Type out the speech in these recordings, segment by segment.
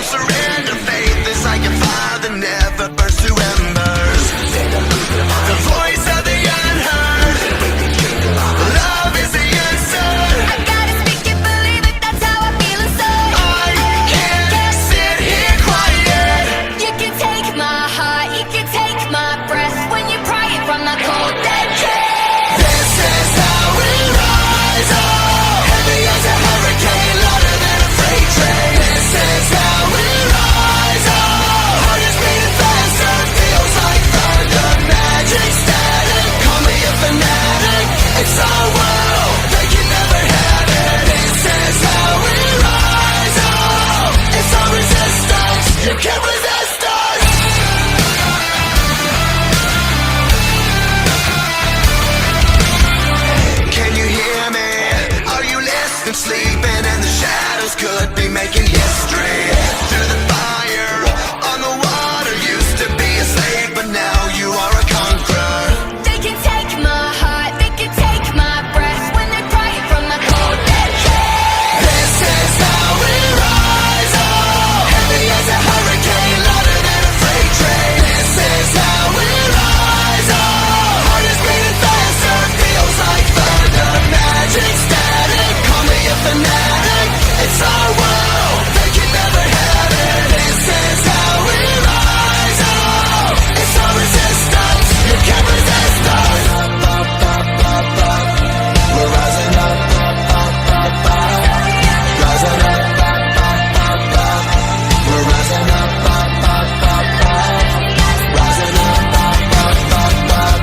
won't surrender. Faith is like a fire that never burns to embers. The voice of the unheard. Love is the answer. I gotta speak it, believe it, that's how I feel inside. I can't sit here quiet. You can take my heart, you can take my breath when you pry it from the cold dead chest. This is how we rise up. Heavy as a hurricane, louder than a freight train. This is how we rise up. Heart is beating faster, feels like thunder. Magic static, call me a fanatic. It's our world, they can never have it. This is how we rise up. It's our resistance, you can't resist us. Can you hear me? Are you listening? Sleeping and the shadows could be making history. Through the fire, on the water, used to be a slave, but now you are a conqueror. They can take my heart, they can take my breath when they pry it from the cold dead chest. This is how we rise up. Heavy as a hurricane, louder than a freight train. This is how we rise up. Heart is beating faster, feels like thunder. Magic static, call me a fanatic. It's our world, they can never have it. This is how we rise up. It's our resistance, you can't resist us. We're rising up, rising up. We're rising up, rising up.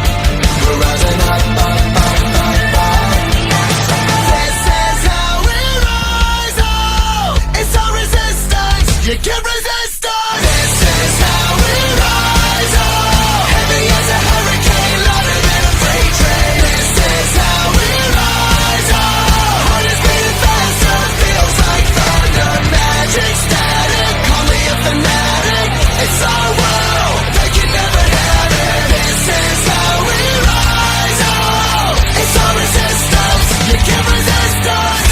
We're rising up. This is how we rise up. It's our resistance, you can't resist us. This is how we rise up. Heavy as a hurricane, louder than a freight train. This is how we rise up. Heart is beating faster, feels like thunder. Magic static, call me a fanatic. It's our world, they can never have it. This is how we rise up. It's our resistance, you can't resist us.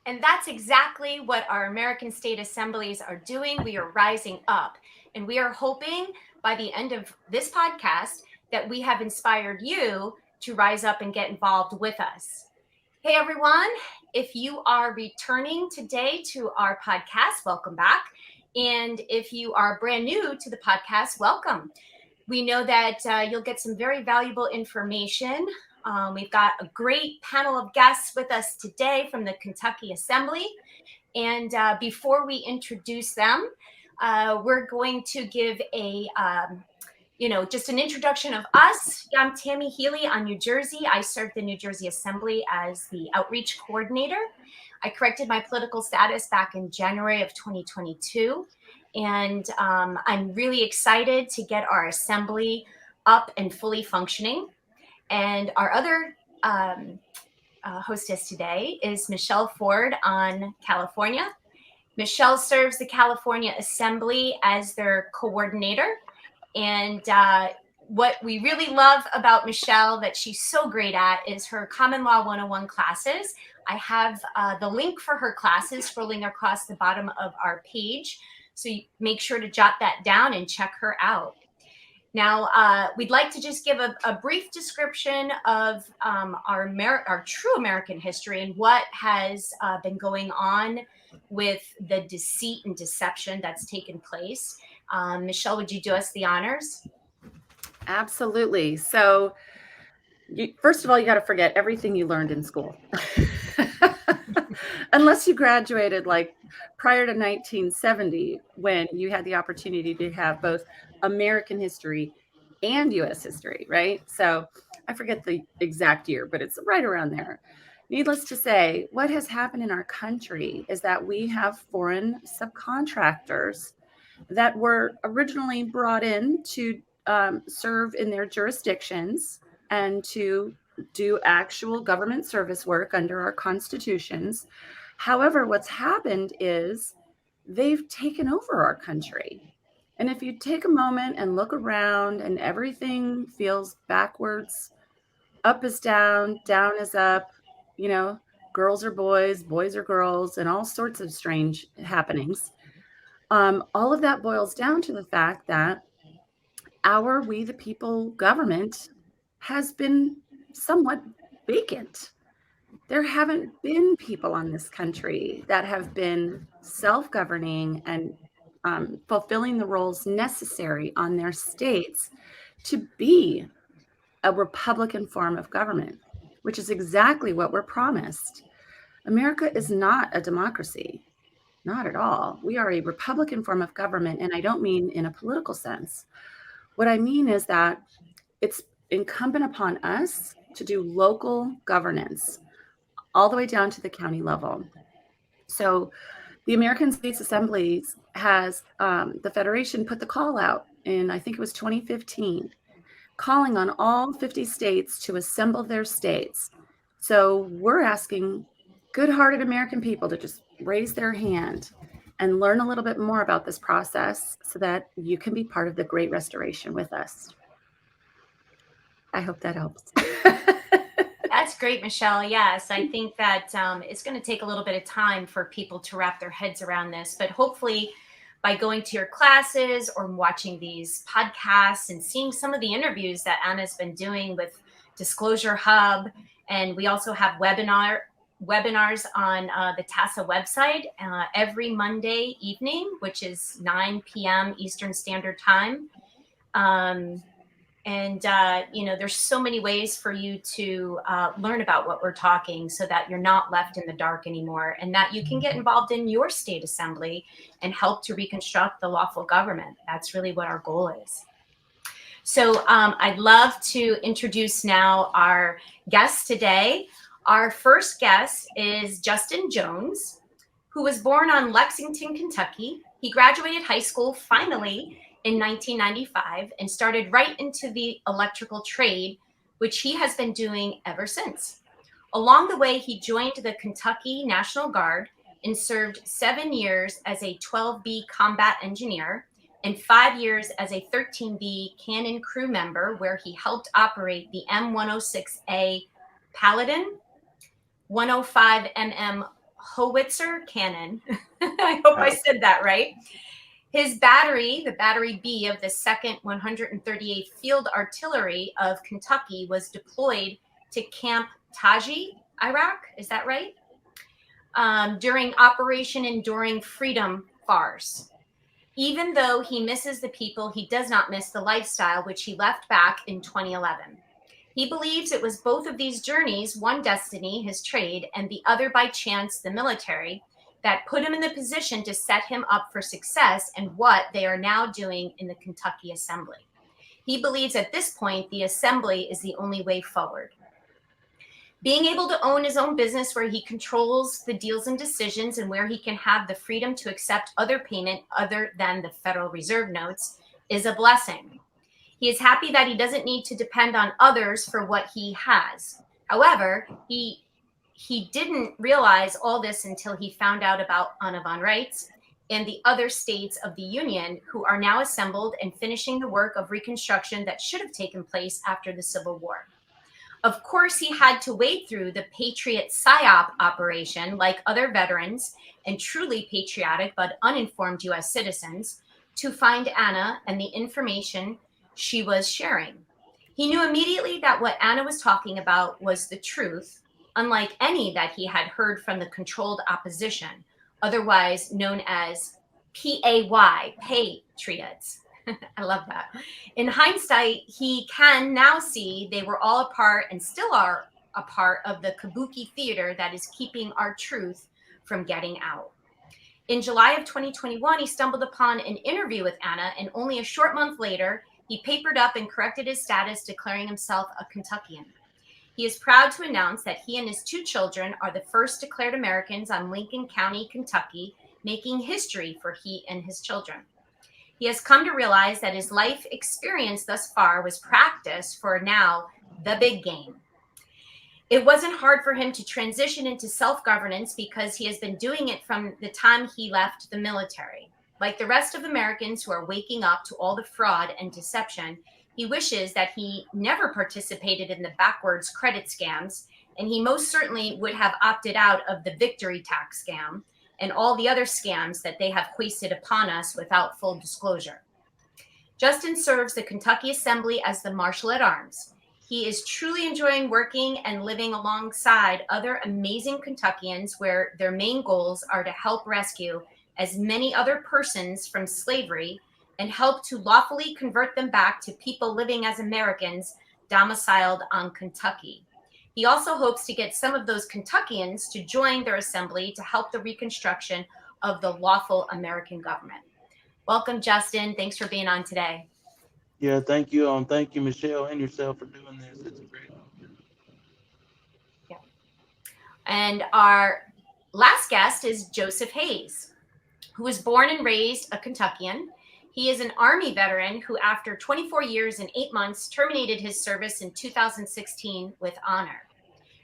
And that's exactly what our American state assemblies are doing. We are rising up. And we are hoping by the end of this podcast that we have inspired you to rise up and get involved with us. Hey, everyone. If you are returning today to our podcast, welcome back. And if you are brand new to the podcast, welcome. We know that you'll get some very valuable information. We've got a great panel of guests with us today from the Kentucky Assembly. And before we introduce them, we're going to give a, just an introduction of us. I'm Tammy Healy on New Jersey. I serve the New Jersey Assembly as the outreach coordinator. I corrected my political status back in January of 2022. And I'm really excited to get our assembly up and fully functioning. And our other hostess today is Michelle Ford on California. Michelle serves the California Assembly as their coordinator. And what we really love about Michelle that she's so great at is her Common Law 101 classes. I have the link for her classes scrolling across the bottom of our page. So you make sure to jot that down and check her out. Now, we'd like to just give a brief description of our true American history and what has been going on with the deceit and deception that's taken place. Michelle, would you do us the honors? Absolutely. So, first of all, you got to forget everything you learned in school. Unless you graduated like prior to 1970, when you had the opportunity to have both American history and US history, right? So I forget the exact year, but it's right around there. Needless to say, what has happened in our country is that we have foreign subcontractors that were originally brought in to serve in their jurisdictions and to do actual government service work under our constitutions. However, what's happened is they've taken over our country. And if you take a moment and look around and everything feels backwards, up is down, down is up, you know, girls are boys are girls, and all sorts of strange happenings. All of that boils down to the fact that our We the People government has been somewhat vacant. There haven't been people on this country that have been self governing and fulfilling the roles necessary on their states to be a Republican form of government, which is exactly what we're promised. America is not a democracy. Not at all. We are a Republican form of government, and I don't mean in a political sense. What I mean is that it's incumbent upon us to do local governance all the way down to the county level. So the American States Assemblies has the Federation put the call out in, I think it was 2015, calling on all 50 states to assemble their states. So we're asking good-hearted American people to just raise their hand and learn a little bit more about this process so that you can be part of the Great Restoration with us. I hope that helps. That's great, Michelle. Yes, I think that it's going to take a little bit of time for people to wrap their heads around this, but hopefully by going to your classes or watching these podcasts and seeing some of the interviews that Anna's been doing with Disclosure Hub, and we also have webinars on the TASA website every Monday evening, which is 9 p.m. Eastern Standard Time. There's so many ways for you to learn about what we're talking so that you're not left in the dark anymore, and that you can get involved in your state assembly and help to reconstruct the lawful government. That's really what our goal is. So I'd love to introduce now our guest today. Our first guest is Justin Jones, who was born on Lexington, Kentucky. He graduated high school finally in 1995 and started right into the electrical trade, which he has been doing ever since. Along the way, he joined the Kentucky National Guard and served 7 years as a 12B combat engineer and 5 years as a 13B cannon crew member, where he helped operate the M106A Paladin 105mm howitzer cannon. I hope I said that right. His battery, the Battery B of the 2nd 138th Field Artillery of Kentucky, was deployed to Camp Taji, Iraq. Is that right? During Operation Enduring Freedom Farce. Even though he misses the people, he does not miss the lifestyle, which he left back in 2011. He believes it was both of these journeys, one destiny, his trade, and the other by chance, the military, that put him in the position to set him up for success and what they are now doing in the Kentucky Assembly. He believes at this point, the Assembly is the only way forward. Being able to own his own business where he controls the deals and decisions and where he can have the freedom to accept other payment other than the Federal Reserve notes is a blessing. He is happy that he doesn't need to depend on others for what he has. However, he didn't realize all this until he found out about Anna von Reitz and the other states of the Union who are now assembled and finishing the work of reconstruction that should have taken place after the Civil War. Of course, he had to wade through the Patriot PSYOP operation like other veterans and truly patriotic but uninformed U.S. citizens to find Anna and the information she was sharing. He knew immediately that what Anna was talking about was the truth, unlike any that he had heard from the controlled opposition, otherwise known as PAY, patriots. I love that. In hindsight, he can now see they were all a part and still are a part of the kabuki theater that is keeping our truth from getting out. In July of 2021, he stumbled upon an interview with Anna, and only a short month later, he papered up and corrected his status, declaring himself a Kentuckian. He is proud to announce that he and his 2 children are the first declared Americans on Lincoln County, Kentucky, making history for he and his children. He has come to realize that his life experience thus far was practice for now the big game. It wasn't hard for him to transition into self-governance because he has been doing it from the time he left the military. Like the rest of Americans who are waking up to all the fraud and deception, he wishes that he never participated in the backwards credit scams, and he most certainly would have opted out of the victory tax scam and all the other scams that they have hoisted upon us without full disclosure. Justin serves the Kentucky Assembly as the Marshal at Arms. He is truly enjoying working and living alongside other amazing Kentuckians where their main goals are to help rescue as many other persons from slavery and help to lawfully convert them back to people living as Americans domiciled on Kentucky. He also hopes to get some of those Kentuckians to join their assembly to help the reconstruction of the lawful American government. Welcome, Justin. Thanks for being on today. Yeah, thank you. Thank you, Michelle, and yourself for doing this. It's great. Yeah. And our last guest is Joseph Hayse, who was born and raised a Kentuckian. He is an Army veteran who, after 24 years and 8 months, terminated his service in 2016 with honor.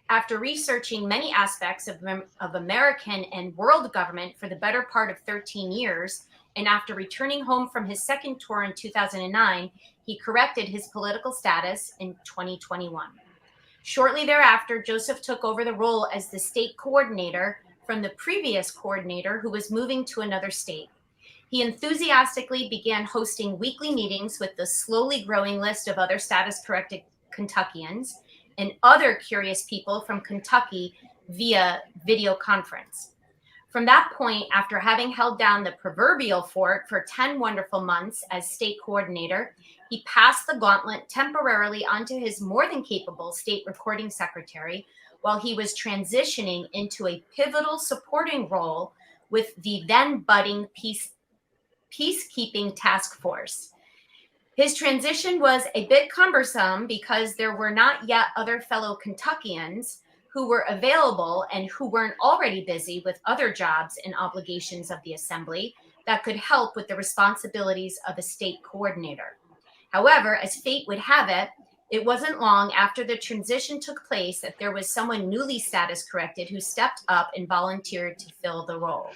After researching many aspects of American and world government for the better part of 13 years, and after returning home from his second tour in 2009, he corrected his political status in 2021. Shortly thereafter, Joseph took over the role as the state coordinator from the previous coordinator who was moving to another state. He enthusiastically began hosting weekly meetings with the slowly growing list of other status-corrected Kentuckians and other curious people from Kentucky via video conference. From that point, after having held down the proverbial fort for 10 wonderful months as state coordinator, he passed the gauntlet temporarily onto his more than capable state recording secretary while he was transitioning into a pivotal supporting role with the then budding Peacekeeping Taskforce. His transition was a bit cumbersome because there were not yet other fellow Kentuckians who were available and who weren't already busy with other jobs and obligations of the assembly that could help with the responsibilities of a state coordinator. However, as fate would have it, it wasn't long after the transition took place that there was someone newly status corrected who stepped up and volunteered to fill the role.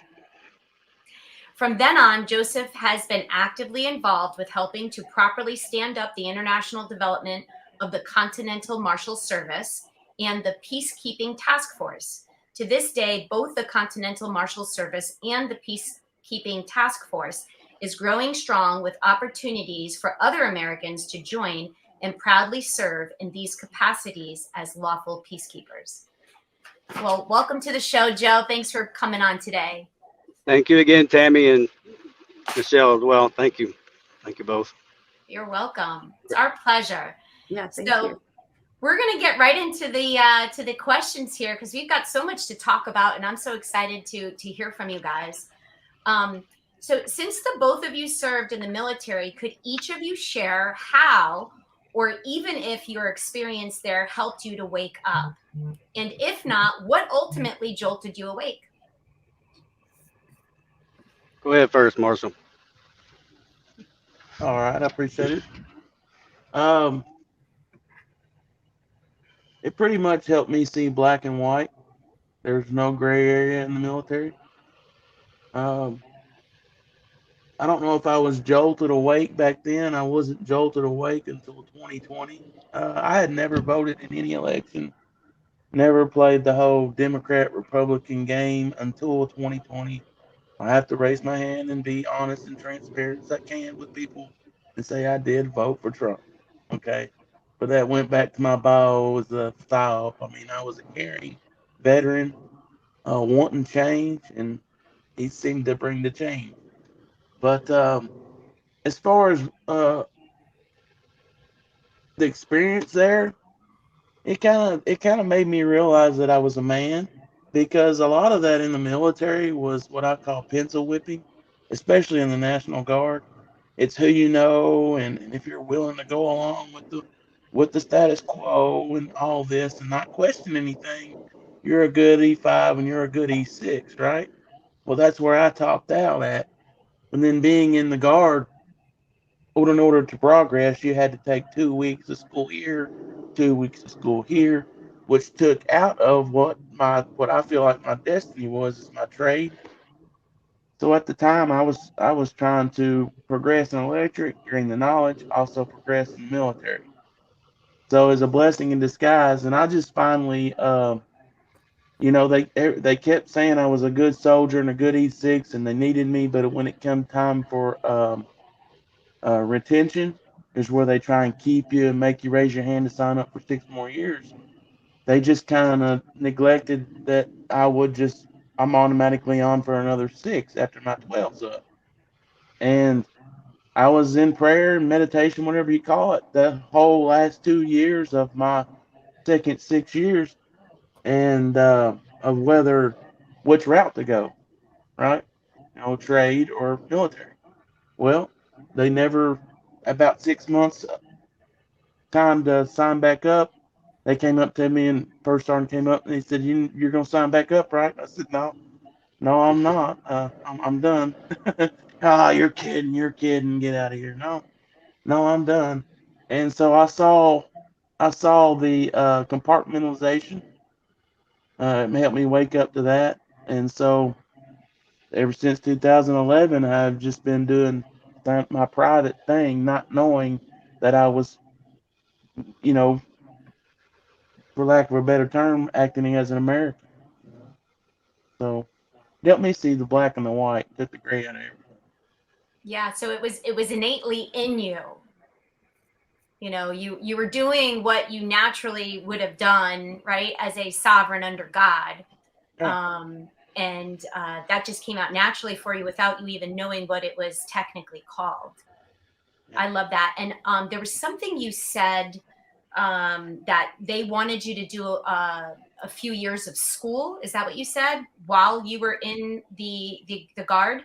From then on, Joseph has been actively involved with helping to properly stand up the international development of the Continental Marshals Service and the Peacekeeping Taskforce. To this day, both the Continental Marshals Service and the Peacekeeping Taskforce is growing strong with opportunities for other Americans to join and proudly serve in these capacities as lawful peacekeepers. Well, welcome to the show, Joe. Thanks for coming on today. Thank you again, Tammy and Michelle as well. Thank you. Thank you both. You're welcome. It's our pleasure. Yeah, thank So you. we're going to get right into the questions here because we've got so much to talk about, and I'm so excited to hear from you guys. So since the both of you served in the military, could each of you share how, or even if your experience there helped you to wake up? And if not, what ultimately jolted you awake? Go ahead first, Marshal. All right, I appreciate it. It pretty much helped me see black and white. There's no gray area in the military. I don't know if I was jolted awake back then. I wasn't jolted awake until 2020. I had never voted in any election, never played the whole Democrat-Republican game until 2020. I have to raise my hand and be honest and transparent as I can with people and say I did vote for Trump. Okay. But that went back to my bio as a style. I mean, I was a caring veteran, wanting change, and he seemed to bring the change. But as far as the experience there, it kind of made me realize that I was a man, because a lot of that in the military was what I call pencil whipping, especially in the National Guard. It's who you know, and if you're willing to go along with the status quo and all this and not question anything, you're a good E5 and you're a good E6, right? Well, that's where I topped out at. And then being in the Guard, in order to progress, you had to take 2 weeks of school here, 2 weeks of school here, which took out of what I feel like my destiny was, is my trade. So at the time, I was trying to progress in electric, gain the knowledge, also progress in the military. So it's a blessing in disguise, and I just finally, they kept saying I was a good soldier and a good E6, and they needed me, but when it came time for retention, is where they try and keep you and make you raise your hand to sign up for 6 more years. They just kind of neglected that I'm automatically on for another six after my 12's up. And I was in prayer and meditation, whatever you call it, the whole last 2 years of my second 6 years, and of which route to go, right? Trade or military. Well, they never, about 6 months time to sign back up, they came up to me, and first sergeant came up and he said, "You're gonna sign back up, right?" I said, "No, no, I'm not. I'm done." Ah, you're kidding. Get out of here. No, no, I'm done. And so I saw the compartmentalization. It helped me wake up to that, and so ever since 2011, I've just been doing my private thing, not knowing that I was, you know, for lack of a better term, acting as an American. So it helped me see the black and the white, took the gray out of everything. Yeah, so it was innately in you. You were doing what you naturally would have done, right, as a sovereign under God. Yeah. And that just came out naturally for you without you even knowing what it was technically called. Yeah. I love that. And there was something you said, that they wanted you to do a few years of school. Is that what you said while you were in the Guard?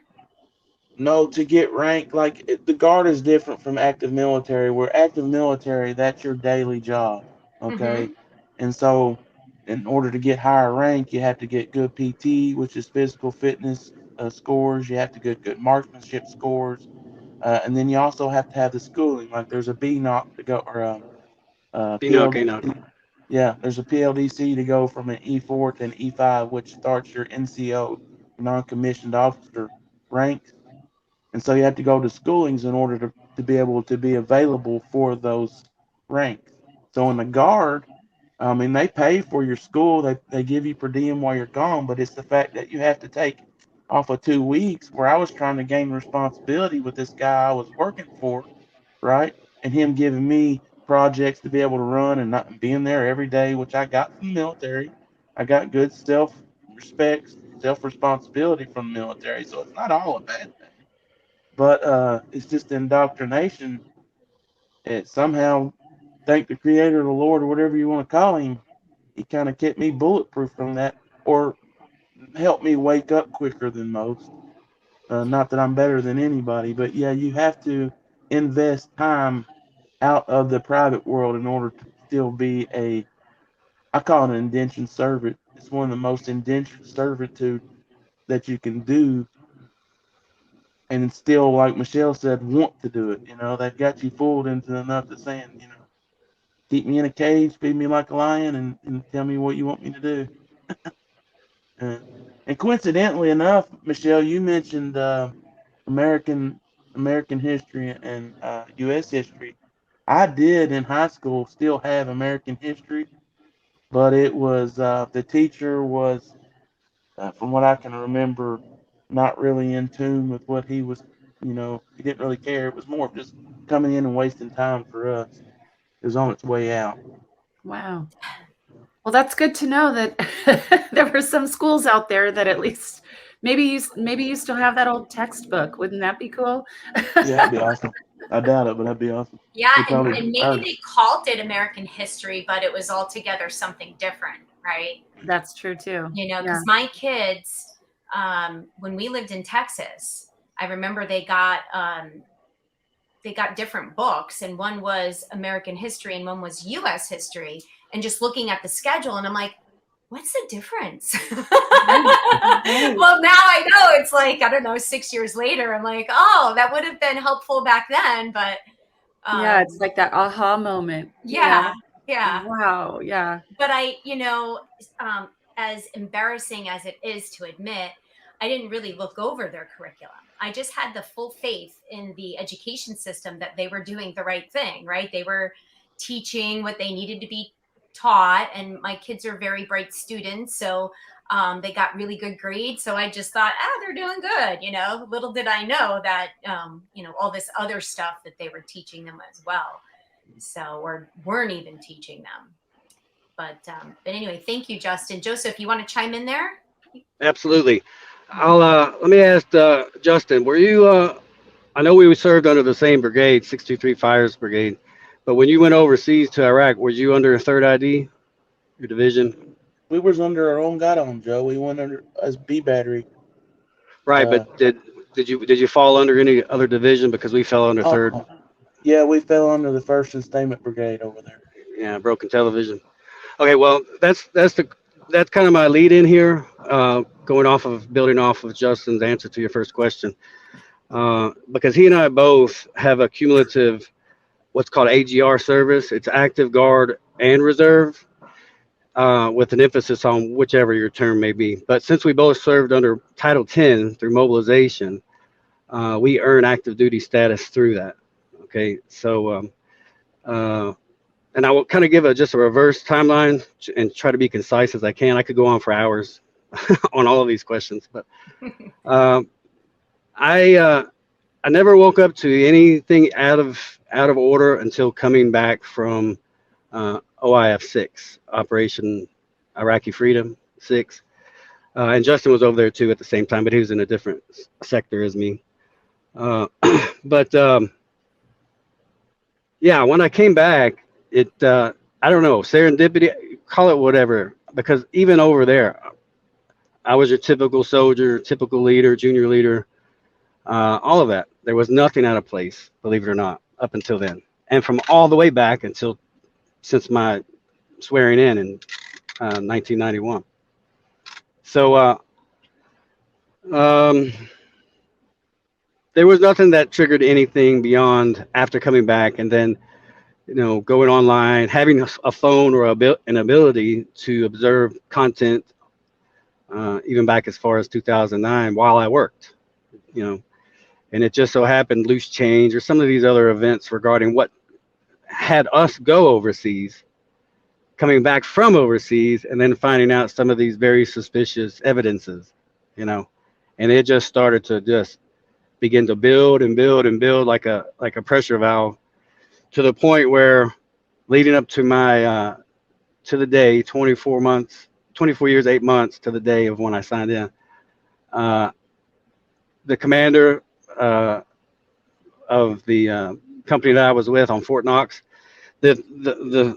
No, to get ranked, like the guard is different from active military. Where active military, that's your daily job, okay? Mm-hmm. And so, in order to get higher rank, you have to get good PT, which is physical fitness scores. You have to get good marksmanship scores, and then you also have to have the schooling. Like there's a B knock to go, or Enoch, Enoch. PLDC. Yeah, there's a PLDC to go from an E4 to an E5, which starts your NCO, non-commissioned officer rank. And so you have to go to schoolings in order to be able to be available for those ranks. So in the Guard, I mean, they pay for your school, they give you per diem while you're gone, but it's the fact that you have to take off of 2 weeks, where I was trying to gain responsibility with this guy I was working for, right? And him giving me projects to be able to run and not being there every day, which I got from the military. I got good self respect, self responsibility from the military. So it's not all a bad thing. But it's just indoctrination. It somehow, thank the creator, the Lord, or whatever you want to call him, he kind of kept me bulletproof from that, or helped me wake up quicker than most. Not that I'm better than anybody, but yeah, you have to invest time out of the private world in order to still be I call it an indentured servant. It's one of the most indentured servitude that you can do, and still, like Michelle said, want to do it. They've got you fooled into enough to saying, keep me in a cage, feed me like a lion, and tell me what you want me to do. Uh, and coincidentally enough, Michelle, you mentioned American American history and U.S. history. I did in high school still have American history, but it was the teacher was, from what I can remember, not really in tune with what he was. He didn't really care. It was more of just coming in and wasting time for us. It was on its way out. Wow. Well, that's good to know that there were some schools out there that at least Maybe you still have that old textbook. Wouldn't that be cool? Yeah, that'd be awesome. I doubt it, but that'd be awesome. Yeah, They and probably maybe are. they called it American history, but it was altogether something different, right? That's true too. You know, Yeah. because my kids, when we lived in Texas, I remember they got different books, and one was American history and one was U.S. history. And just looking at the schedule, and I'm like, what's the difference? Right. Well, now I know. It's like, I don't know, 6 years later, I'm like, oh, that would have been helpful back then, but Yeah, it's like that aha moment. yeah, yeah. Wow. Yeah. But I, as embarrassing as it is to admit, I didn't really look over their curriculum. I just had the full faith in the education system that they were doing the right thing, right? They were teaching what they needed to be taught, and my kids are very bright students, so they got really good grades. So I just thought, they're doing good. Little did I know that all this other stuff that they were teaching them as well, or weren't even teaching them. But anyway, thank you, Justin. Joseph, you want to chime in there? Absolutely. I'll let me ask Justin. Were you? I know we served under the same brigade, 623 Fires Brigade, but when you went overseas to Iraq, were you under a third ID, your division? We was under our own guidon, Joe. We went under as B battery. Right, but did you fall under any other division because we fell under third? Yeah, we fell under the First Sustainment Brigade over there. Yeah, broken television. Okay, well that's kind of my lead in here, building off of Justin's answer to your first question, because he and I both have a cumulative what's called AGR service. It's active guard and reserve, with an emphasis on whichever your term may be. But since we both served under Title 10 through mobilization, we earn active duty status through that. Okay, so and I will kind of give just a reverse timeline and try to be concise as I can. I could go on for hours on all of these questions, but I never woke up to anything out of order until coming back from OIF 6, Operation Iraqi Freedom 6, and Justin was over there too at the same time, but he was in a different sector as me. But yeah, when I came back, I don't know, serendipity, call it whatever, because even over there, I was your typical soldier, typical leader, junior leader, all of that. There was nothing out of place, believe it or not, up until then. And from all the way back since my swearing in 1991. So there was nothing that triggered anything beyond after coming back and then going online, having a phone or an ability to observe content, even back as far as 2009 while I worked, and it just so happened loose change or some of these other events regarding what had us go overseas, coming back from overseas, and then finding out some of these very suspicious evidences, and it just started to just begin to build and build and build like a pressure valve, to the point where leading up to my to the day 24 years 8 months to the day of when I signed in, the commander of the company that I was with on Fort Knox, the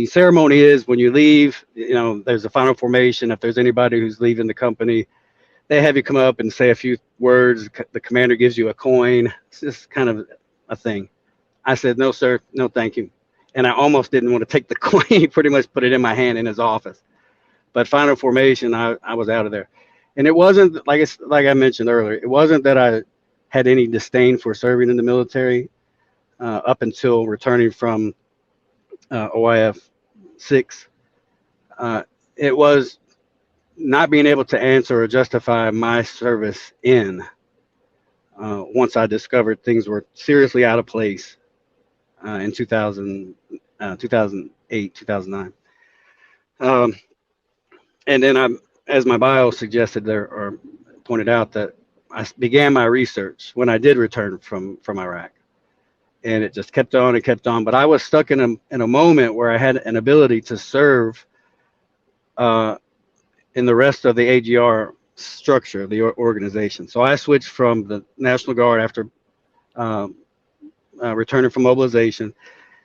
ceremony is when you leave, there's a final formation. If there's anybody who's leaving the company, they have you come up and say a few words. The commander gives you a coin. It's just kind of a thing. I said, no, sir, no, thank you. And I almost didn't want to take the coin. He pretty much put it in my hand in his office. But final formation, I was out of there. And it wasn't, like I mentioned earlier, it wasn't that I had any disdain for serving in the military up until returning from OIF 6. It was not being able to answer or justify my service once I discovered things were seriously out of place in 2008, 2009. And then as my bio suggested there, or pointed out, that I began my research when I did return from Iraq, and it just kept on and kept on. But I was stuck in a moment where I had an ability to serve in the rest of the AGR structure of the organization. So I switched from the National Guard after um, returning from mobilization,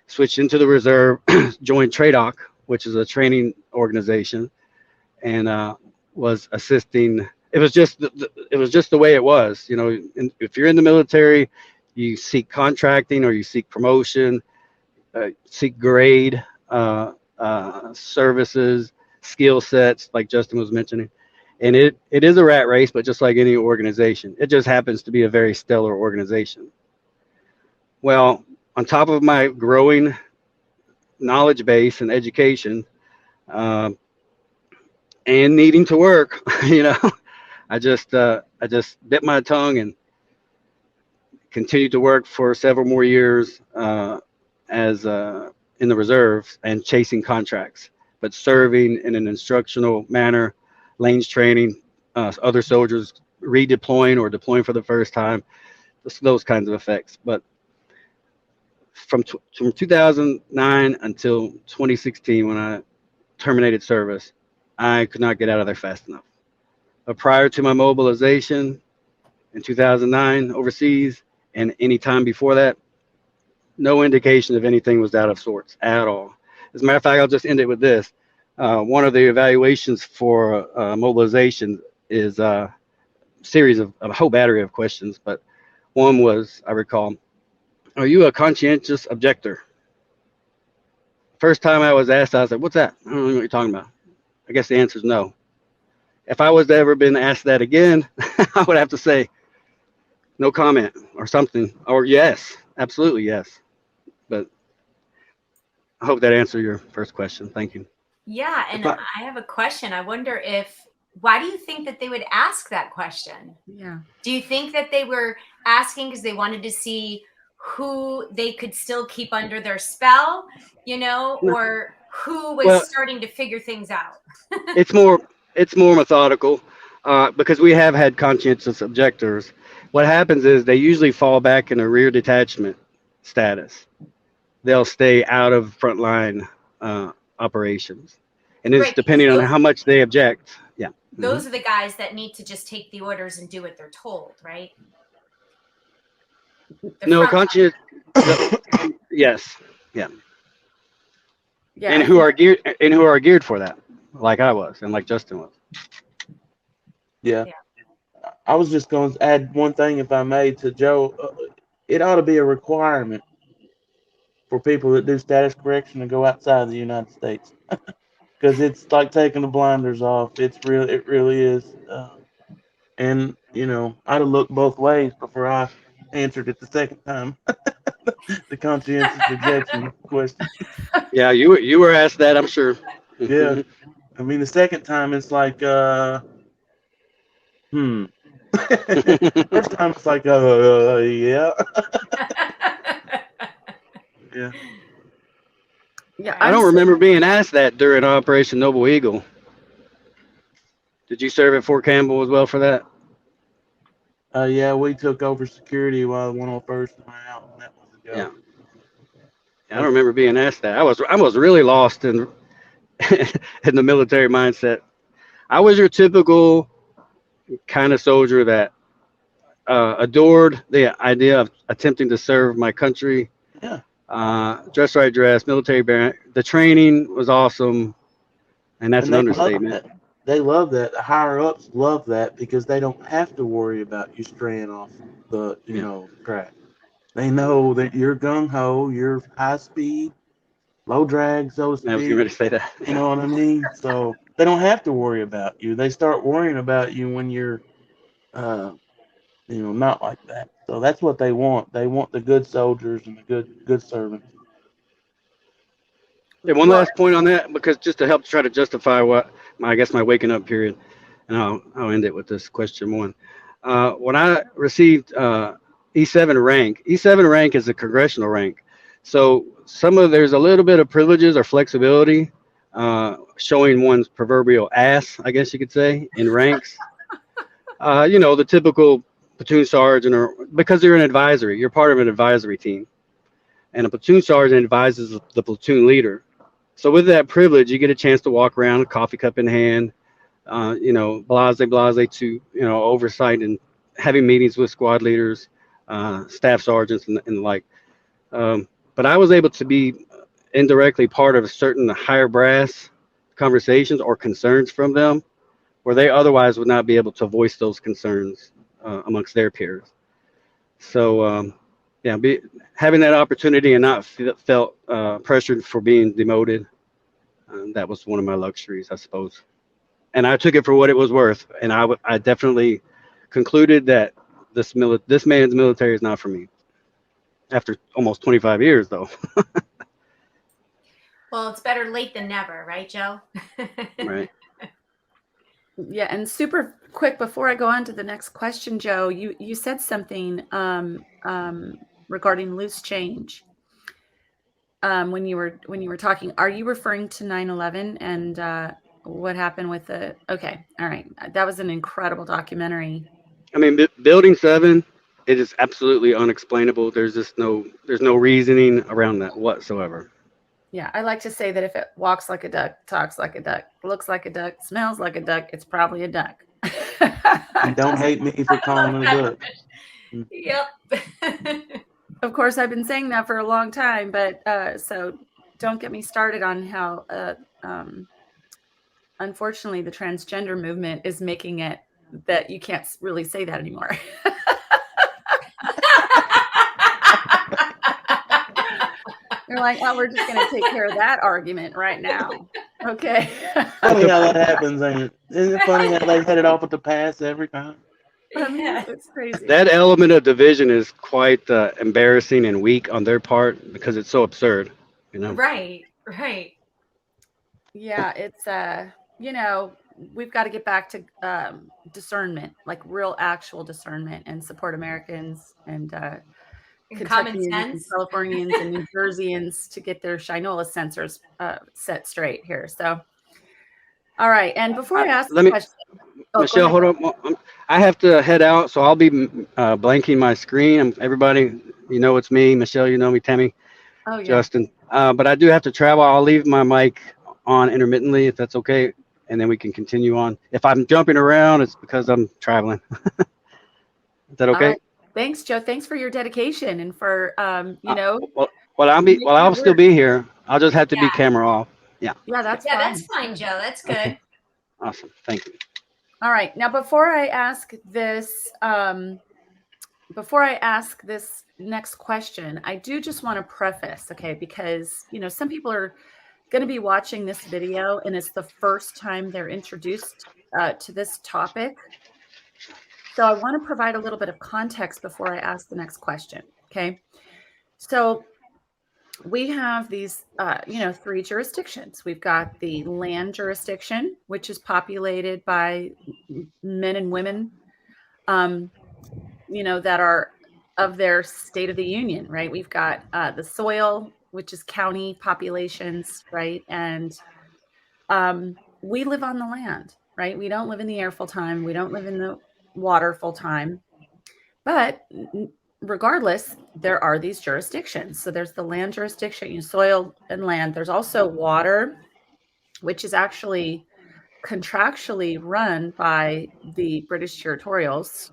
switched into the reserve, joined TRADOC, which is a training organization, and was assisting. It was just it was just the way it was. You know, if you're in the military, you seek contracting or you seek promotion, seek grade, services, skill sets, like Justin was mentioning. And it is a rat race, but just like any organization, it just happens to be a very stellar organization. Well, on top of my growing knowledge base and education, um, and needing to work, you know, I just bit my tongue and continued to work for several more years as in the reserves and chasing contracts, but serving in an instructional manner, lanes training, other soldiers redeploying or deploying for the first time, those kinds of effects. But from 2009 until 2016, when I terminated service, I could not get out of there fast enough. But prior to my mobilization in 2009 overseas and any time before that, no indication of anything was out of sorts at all. As a matter of fact, I'll just end it with this. One of the evaluations for mobilization is a series of a whole battery of questions, but one was, I recall, are you a conscientious objector? First time I was asked, I was like, what's that? I don't know what you're talking about. I guess the answer is no. If I was to ever been asked that again, I would have to say no comment or something, or yes, absolutely yes. But I hope that answered your first question. Thank you. Yeah, and I have a question. I wonder why do you think that they would ask that question? Yeah. Do you think that they were asking because they wanted to see who they could still keep under their spell, you know, or who was starting to figure things out? it's more methodical because we have had conscientious objectors. What happens is they usually fall back in a rear detachment status. They'll stay out of frontline operations, and it's depending on how much they object. Yeah, those are the guys that need to just take the orders and do what they're told, right? No, conscious. Yes, yeah. Yeah. And who are geared for that, like I was, and like Justin was. Yeah. I was just going to add one thing, if I may, to Joe. It ought to be a requirement for people that do status correction to go outside the United States, because it's like taking the blinders off. It really is. And you know, I'd have looked both ways before I answered it the second time. The conscientious objection question. Yeah, you were asked that, I'm sure. Yeah, I mean, the second time it's like, First time it's like, yeah. Yeah. Yeah. I don't remember being asked that during Operation Noble Eagle. Did you serve at Fort Campbell as well for that? Yeah, we took over security while 101st went out, and that was a go. Yeah. I don't remember being asked that. I was really lost in in the military mindset. I was your typical kind of soldier that adored the idea of attempting to serve my country. Yeah. Dress right dress, military band. The training was awesome, and that's an understatement. They love that. The higher ups love that because they don't have to worry about you straying off the track. They know that you're gung ho, you're high speed, low drag, so to speak. I was getting ready to say that. You know what I mean? So they don't have to worry about you. They start worrying about you when you're, not like that. So that's what they want. They want the good soldiers and the good servants. Yeah, one last point on that, because just to help try to justify my waking up period, and I'll end it with this question one. When I received E7 rank, E7 rank is a congressional rank, so there's a little bit of privileges or flexibility, showing one's proverbial ass, I guess you could say, in ranks. The typical platoon sergeant, or because you're part of an advisory team, and a platoon sergeant advises the platoon leader. So with that privilege, you get a chance to walk around, a coffee cup in hand, blase to, oversight and having meetings with squad leaders, staff sergeants, and the like. But I was able to be indirectly part of certain higher brass conversations or concerns from them where they otherwise would not be able to voice those concerns amongst their peers. So, yeah, having that opportunity and not felt pressured for being demoted, that was one of my luxuries, I suppose. And I took it for what it was worth. And I definitely concluded that this man's military is not for me. After almost 25 years, though. Well, it's better late than never, right, Joe? Right. Yeah, and super quick before I go on to the next question, Joe, you said something regarding loose change when you were talking. Are you referring to 9/11 and what happened with the? Okay, all right, that was an incredible documentary. I mean, Building 7, it is absolutely unexplainable. There's no reasoning around that whatsoever. Yeah, I like to say that if it walks like a duck, talks like a duck, looks like a duck, smells like a duck, it's probably a duck. And don't hate me for calling it a duck. Yep. Of course, I've been saying that for a long time, but so don't get me started on how, unfortunately, the transgender movement is making it that you can't really say that anymore. They're like, oh, we're just going to take care of that argument right now. Okay. Funny how that happens, ain't it? Isn't it funny how they hit it off with the pass every time? I mean, Yeah. it's crazy. That element of division is quite embarrassing and weak on their part because it's so absurd. Right. Yeah, it's we've got to get back to discernment, like real actual discernment, and support Americans and Common Kentuckians and sense. Californians and New Jerseyans to get their Shinola sensors set straight here. So, all right. And before I ask Let the me, question, Michelle, hold on. I have to head out, so I'll be blanking my screen. Everybody, it's me. Michelle, you know me. Tammy, Oh yeah. Justin. But I do have to travel. I'll leave my mic on intermittently if that's okay, and then we can continue on. If I'm jumping around, it's because I'm traveling. Is that okay? Right. Thanks, Joe. Thanks for your dedication and for I'll still be here. I'll just have to be camera off. Yeah, that's Yeah, fine. that's fine, Joe. That's good. Okay. Awesome. Thank you. All right. Now, before I ask this next question, I do just want to preface, okay, because some people are going to be watching this video and it's the first time they're introduced to this topic. So I want to provide a little bit of context before I ask the next question. Okay. So we have these, 3 jurisdictions. We've got the land jurisdiction, which is populated by men and women, that are of their state of the union, right? We've got the soil, which is county populations, right? And we live on the land, right? We don't live in the air full time. We don't live in the water full time. But regardless, there are these jurisdictions. So there's the land jurisdiction, soil and land. There's also water, which is actually contractually run by the British territorials.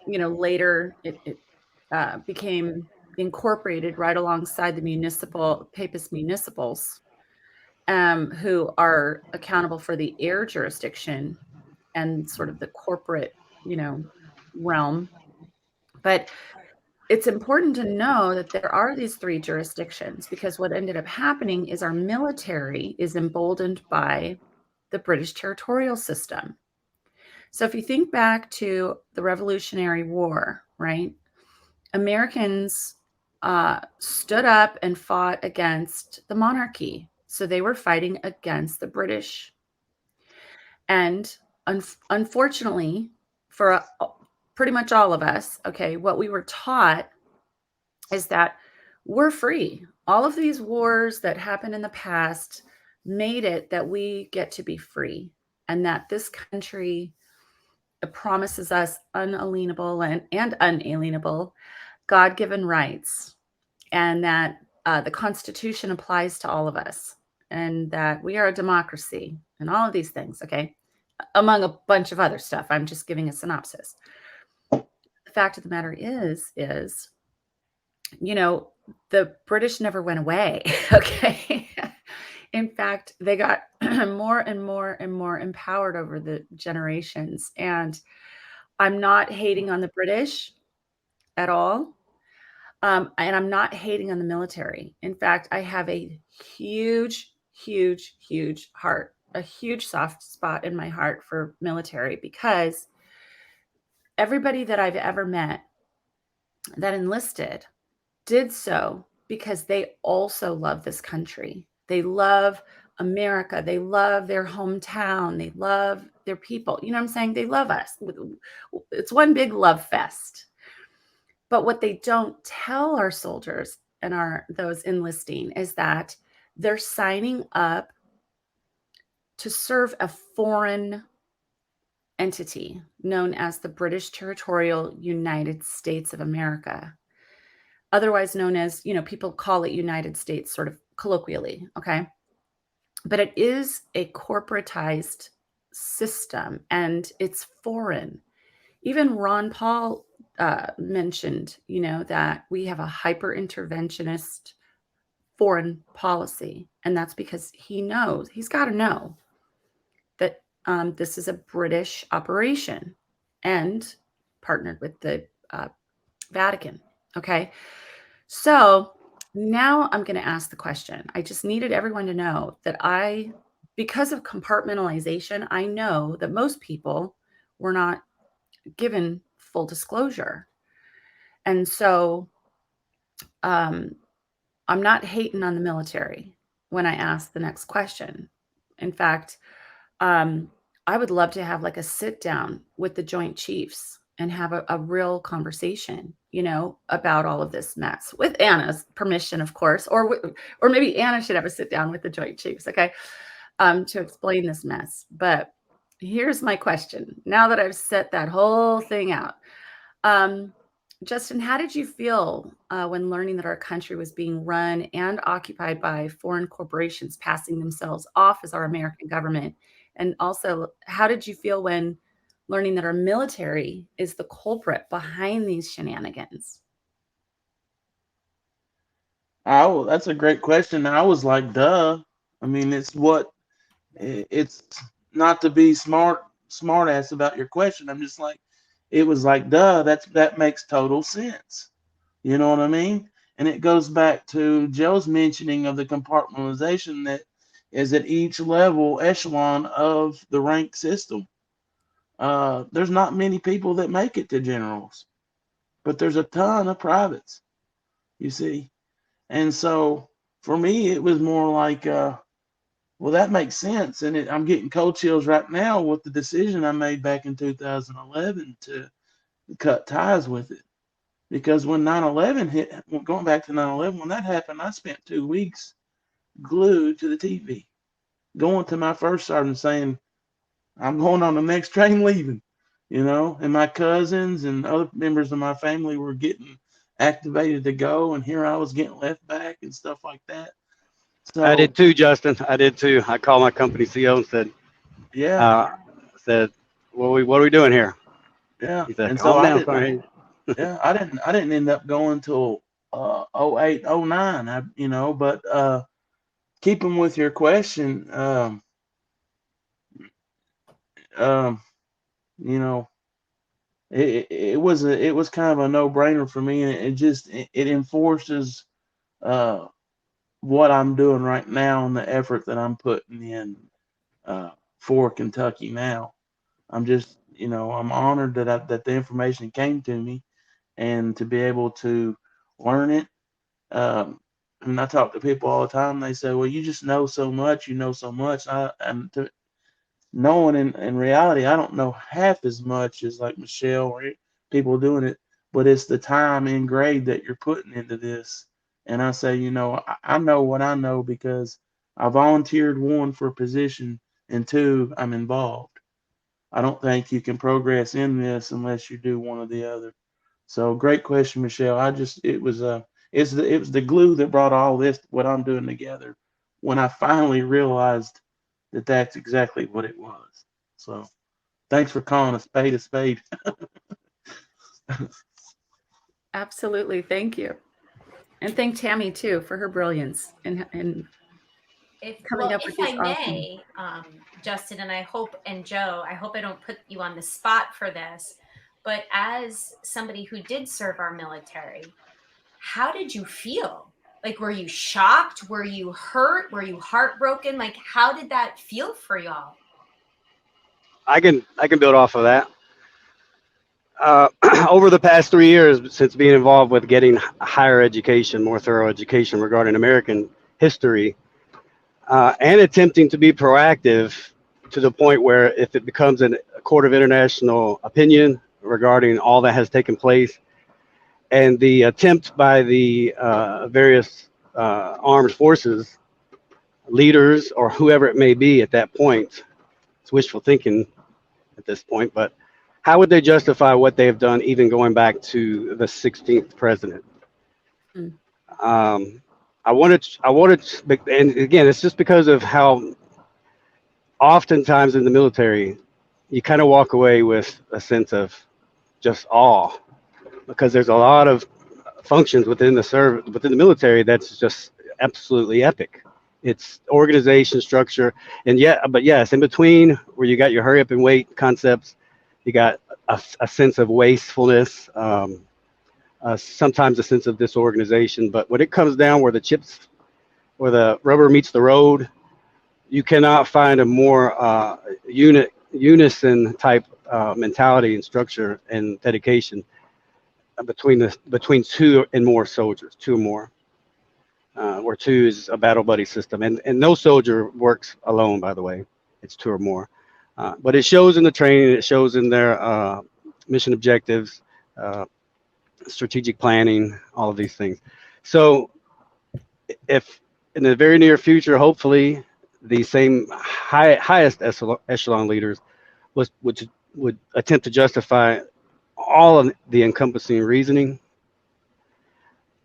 Later it became incorporated right alongside the papist municipals, who are accountable for the air jurisdiction and sort of the corporate, realm. But it's important to know that there are these 3 jurisdictions, because what ended up happening is our military is emboldened by the British territorial system. So if you think back to the Revolutionary War, right? Americans stood up and fought against the monarchy. So they were fighting against the British. And unfortunately, for pretty much all of us, okay, what we were taught is that we're free. All of these wars that happened in the past made it that we get to be free, and that this country promises us unalienable and unalienable God-given rights, and that the Constitution applies to all of us. and that we are a democracy and all of these things, okay? Among a bunch of other stuff. I'm just giving a synopsis. The fact of the matter is, the British never went away, okay? In fact, they got more and more and more empowered over the generations. And I'm not hating on the British at all. And I'm not hating on the military. In fact, I have a huge, huge, huge heart, a huge soft spot in my heart for military, because everybody that I've ever met that enlisted did so because they also love this country. They love America. They love their hometown. They love their people. You know what I'm saying? They love us. It's one big love fest. But what they don't tell our soldiers and those enlisting is that they're signing up to serve a foreign entity known as the British Territorial United States of America, otherwise known as, people call it United States sort of colloquially, okay? But it is a corporatized system and it's foreign. Even Ron Paul mentioned, that we have a hyper interventionist foreign policy. And that's because he's got to know that this is a British operation and partnered with the Vatican. Okay. So now I'm going to ask the question. I just needed everyone to know that because of compartmentalization, I know that most people were not given full disclosure. And so I'm not hating on the military when I ask the next question. In fact, I would love to have like a sit down with the Joint Chiefs and have a real conversation, about all of this mess with Anna's permission, of course, or maybe Anna should have a sit down with the Joint Chiefs, okay, to explain this mess. But here's my question. Now that I've set that whole thing out, Justin, how did you feel when learning that our country was being run and occupied by foreign corporations passing themselves off as our American government? And also, how did you feel when learning that our military is the culprit behind these shenanigans? That's a great question. I was like, duh. I mean, it's not to be smart ass about your question. I'm just like, it was like, duh, that makes total sense. You know what I mean? And it goes back to Joe's mentioning of the compartmentalization that is at each level echelon of the rank system. There's not many people that make it to generals, but there's a ton of privates, you see. And so for me, it was more like, well, that makes sense. And I'm getting cold chills right now with the decision I made back in 2011 to cut ties with it. Because when 9/11 hit, going back to 9/11, when that happened, I spent 2 weeks glued to the TV, going to my first sergeant saying, I'm going on the next train leaving, and my cousins and other members of my family were getting activated to go, and here I was getting left back and stuff like that. I did So, too, Justin. I did too. I called my company CEO and yeah, uh, said, what are we doing here? yeah. He said, And so calm I down, didn't, Frank. yeah, I didn't end up going till 08, 09, but keeping with your question, um, you know, it was kind of a no brainer for me, and it enforces uh, what I'm doing right now and the effort that I'm putting in for Kentucky now. I'm honored that the information came to me and to be able to learn it. Um, and I talk to people all the time. They say, "Well, you just know so much. You know so much." And knowing in reality, I don't know half as much as like Michelle or people doing it, but it's the time and grade that you're putting into this. And I say, I know what I know because I volunteered, one, for a position, and two, I'm involved. I don't think you can progress in this unless you do one or the other. So great question, Michelle. It was the glue that brought all this, what I'm doing together, when I finally realized that that's exactly what it was. So thanks for calling a spade a spade. Absolutely. Thank you. And thank Tammy too for her brilliance and coming up If with these I awesome. may, Justin, and I hope, and Joe, I hope I don't put you on the spot for this, but as somebody who did serve our military, how did you feel? Like, were you shocked? Were you hurt? Were you heartbroken? Like, how did that feel for y'all? I can build off of that. Uh, over the past 3 years, since being involved with getting higher education, more thorough education regarding American history, and attempting to be proactive to the point where if it becomes a court of international opinion regarding all that has taken place, and the attempt by the various armed forces leaders or whoever it may be at that point, it's wishful thinking at this point, but how would they justify what they have done, even going back to the 16th president? Mm. And again, it's just because of how oftentimes in the military, you kind of walk away with a sense of just awe, because there's a lot of functions within the military that's just absolutely epic. It's organization structure, and but yes, in between where you got your hurry up and wait concepts, you got a sense of wastefulness, sometimes a sense of disorganization. But when it comes down where the rubber meets the road, you cannot find a more unison type mentality and structure and dedication between two and more soldiers, two or more, where two is a battle buddy system, and no soldier works alone. By the way, it's two or more, but it shows in the training, it shows in their mission objectives, uh, strategic planning, all of these things. So if in the very near future, hopefully, the same highest echelon leaders would attempt to justify all of the encompassing reasoning,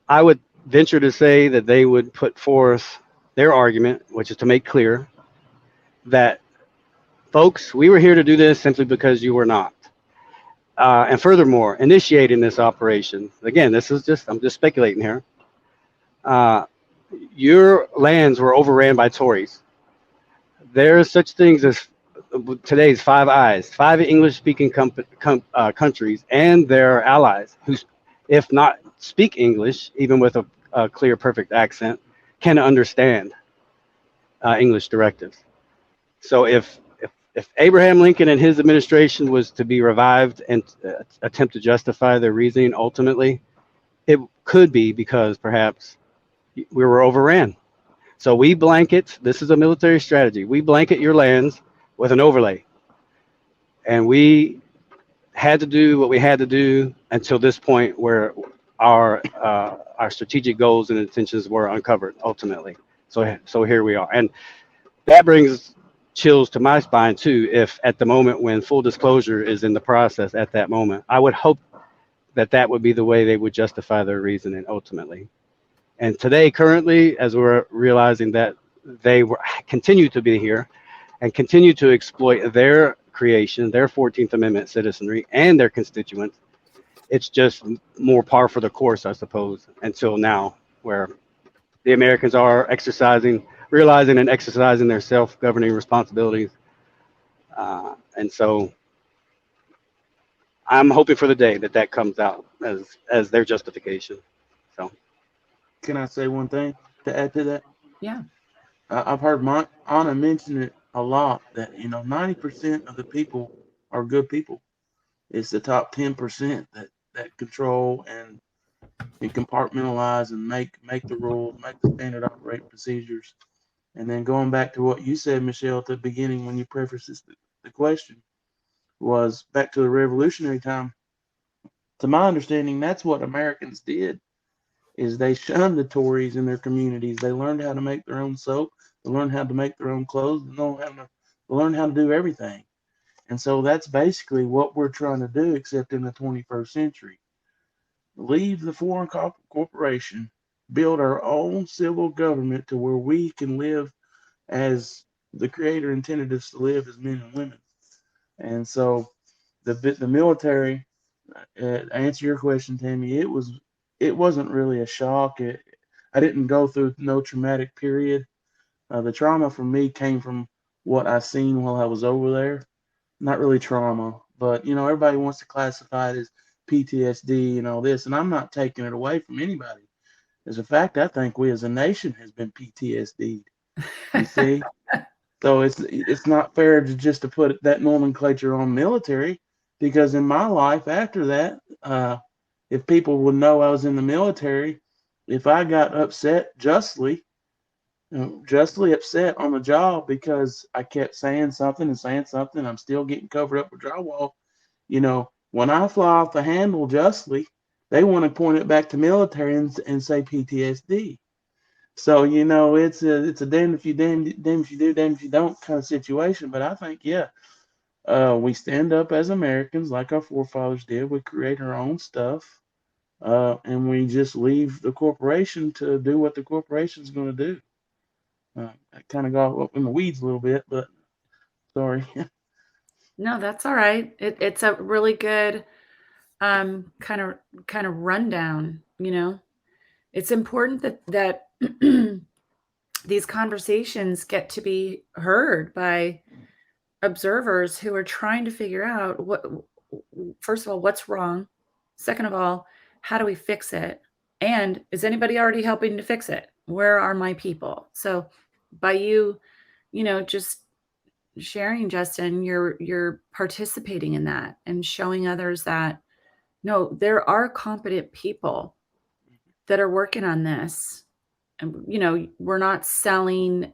I would venture to say that they would put forth their argument, which is to make clear that, folks, we were here to do this simply because you were not. And furthermore, initiating this operation, again, I'm just speculating here. Uh, your lands were overran by Tories. There are such things as today's Five Eyes, five English-speaking countries and their allies, who, if not speak English, even with a clear, perfect accent, can understand English directives. So if Abraham Lincoln and his administration was to be revived and attempt to justify their reasoning, ultimately, it could be because perhaps we were overran. So this is a military strategy. We blanket your lands with an overlay. And we had to do what we had to do until this point where our strategic goals and intentions were uncovered ultimately. So here we are. And that brings chills to my spine too, if at the moment when full disclosure is in the process at that moment, I would hope that that would be the way they would justify their reasoning ultimately. And today, currently, as we're realizing that continue to be here and continue to exploit their creation, their 14th Amendment citizenry, and their constituents, it's just more par for the course, I suppose, until now, where the Americans are realizing and exercising their self-governing responsibilities. And so I'm hoping for the day that comes out as their justification. So Can I say one thing to add to that? Yeah. I've heard Anna mention it a lot that 90% of the people are good people. It's the top 10% that control and compartmentalize and make the rules, make the standard operating procedures. And then going back to what you said, Michelle, at the beginning when you prefaced the question, was back to the revolutionary time. To my understanding, that's what Americans did. Is they shunned the Tories in their communities. They learned how to make their own soap. They learned how to make their own clothes. They learned how to do everything. And so that's basically what we're trying to do, except in the 21st century. Leave the foreign corporation build our own civil government to where we can live as the Creator intended us to live as men and women. And so the military, answer your question, Tammy, it wasn't really a shock. I didn't go through no traumatic period. The trauma for me came from what I seen while I was over there. Not really trauma, but everybody wants to classify it as PTSD and all this, and I'm not taking it away from anybody. As a fact, I think we as a nation has been PTSD'd. You see, so it's not fair to just to put that nomenclature on military, because in my life after that, if people would know I was in the military, if I got upset justly upset on the job because I kept saying something and saying something, I'm still getting covered up with drywall. When I fly off the handle justly, they want to point it back to military and say PTSD. So it's a damn if you damn if you do, damn if you don't kind of situation. But I think we stand up as Americans like our forefathers did. We create our own stuff, and we just leave the corporation to do what the corporation's going to do. I kind of got up in the weeds a little bit, but sorry. No, that's all right. It's a really good kind of rundown. It's important that these conversations get to be heard by observers who are trying to figure out first of all, what's wrong? Second of all, how do we fix it? And is anybody already helping to fix it? Where are my people? So by you just sharing, Justin, you're participating in that and showing others that no, there are competent people that are working on this. And we're not selling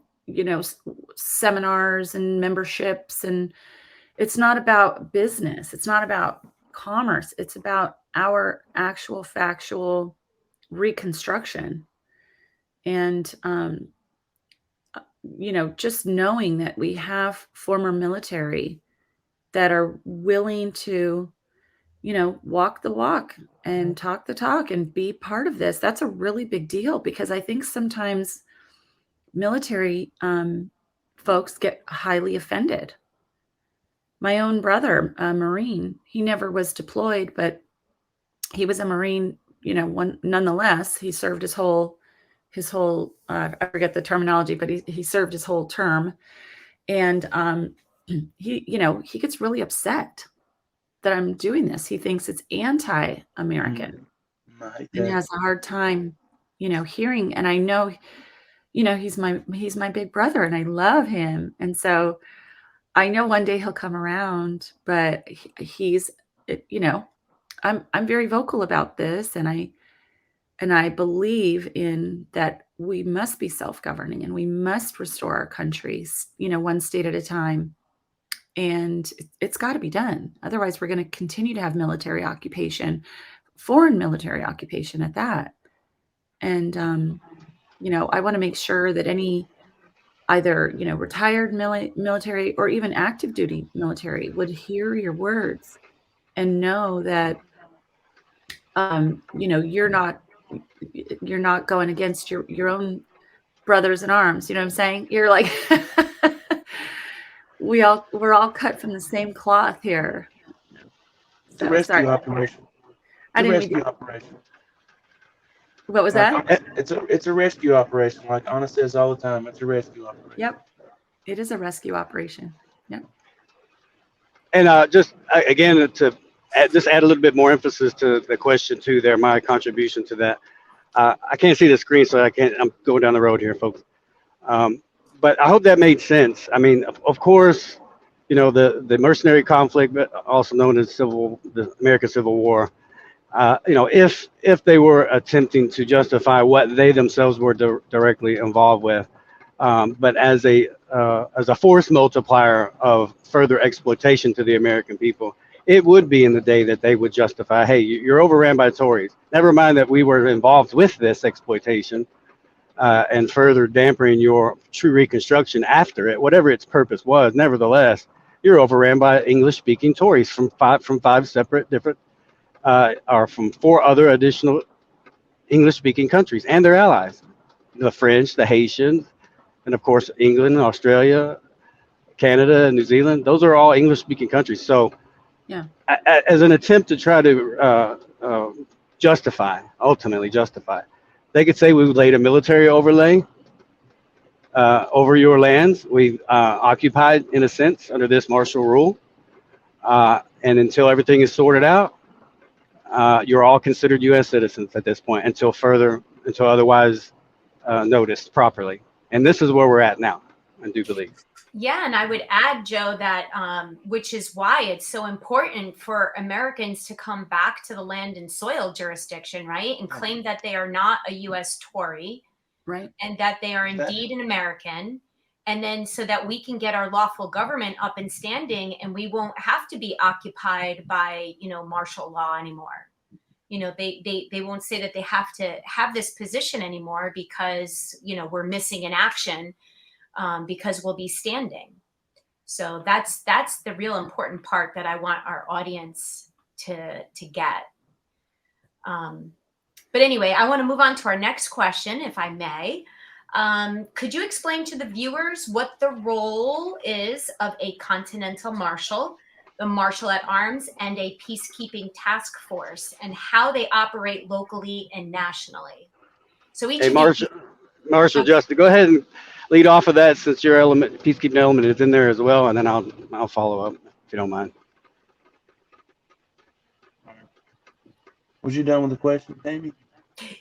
seminars and memberships, and it's not about business, it's not about commerce, it's about our actual factual reconstruction. And just knowing that we have former military that are willing to walk the walk and talk the talk and be part of this, that's a really big deal, because I think sometimes military folks get highly offended. My own brother, a Marine, he never was deployed, but he was a Marine, nonetheless. He served his whole I forget the terminology, but he served his whole term. And he gets really upset that I'm doing this. He thinks it's anti-American. And he has a hard time, hearing. And I know, he's my big brother and I love him. And so I know one day he'll come around, but he's, I'm very vocal about this. And I believe in that we must be self-governing and we must restore our countries, one state at a time. And it's got to be done. Otherwise, we're going to continue to have military occupation, foreign military occupation at that. And, I want to make sure that any either, retired military or even active duty military would hear your words and know that, you're not going against your own brothers in arms. You know what I'm saying? You're like, we're all cut from the same cloth here. It's a rescue operation. I didn't rescue operation. What was that? It's a rescue operation. Like Anna says all the time, it's a rescue operation. Yep. It is a rescue operation. Yep. And just again, to just add a little bit more emphasis to the question too there, my contribution to that. I can't see the screen, so I'm going down the road here, folks. But I hope that made sense. I mean, of course, the mercenary conflict, but also known as the American Civil War, if they were attempting to justify what they themselves were directly involved with, but as a force multiplier of further exploitation to the American people, it would be in the day that they would justify, hey, you're overran by Tories. Never mind that we were involved with this exploitation and further dampening your true reconstruction after it, whatever its purpose was. Nevertheless, you're overran by English-speaking Tories from five separate different, or from 4 other additional English speaking countries and their allies, the French, the Haitians, and of course, England, Australia, Canada, and New Zealand. Those are all English speaking countries. So, Yeah. as an attempt to try to ultimately justify, they could say we laid a military overlay over your lands. We occupied, in a sense, under this martial rule. And until everything is sorted out, you're all considered U.S. citizens at this point until otherwise noticed properly. And this is where we're at now, I do believe. Yeah, and I would add, Joe, that which is why it's so important for Americans to come back to the land and soil jurisdiction, right? And claim that they are not a U.S. Tory, Right. and that they are indeed an American. And then so that we can get our lawful government up and standing, and we won't have to be occupied by, martial law anymore. They won't say that they have to have this position anymore because, we're missing in action, because we'll be standing. So that's the real important part that I want our audience to get. But anyway, I want to move on to our next question, if I may. Could you explain to the viewers what the role is of a Continental Marshal, the Marshal at Arms, and a Peacekeeping Task Force, and how they operate locally and nationally? So each Hey, of you. Marshal, Justin, go ahead and lead off of that since your peacekeeping element is in there as well, and then I'll follow up if you don't mind. Was you done with the question, Amy?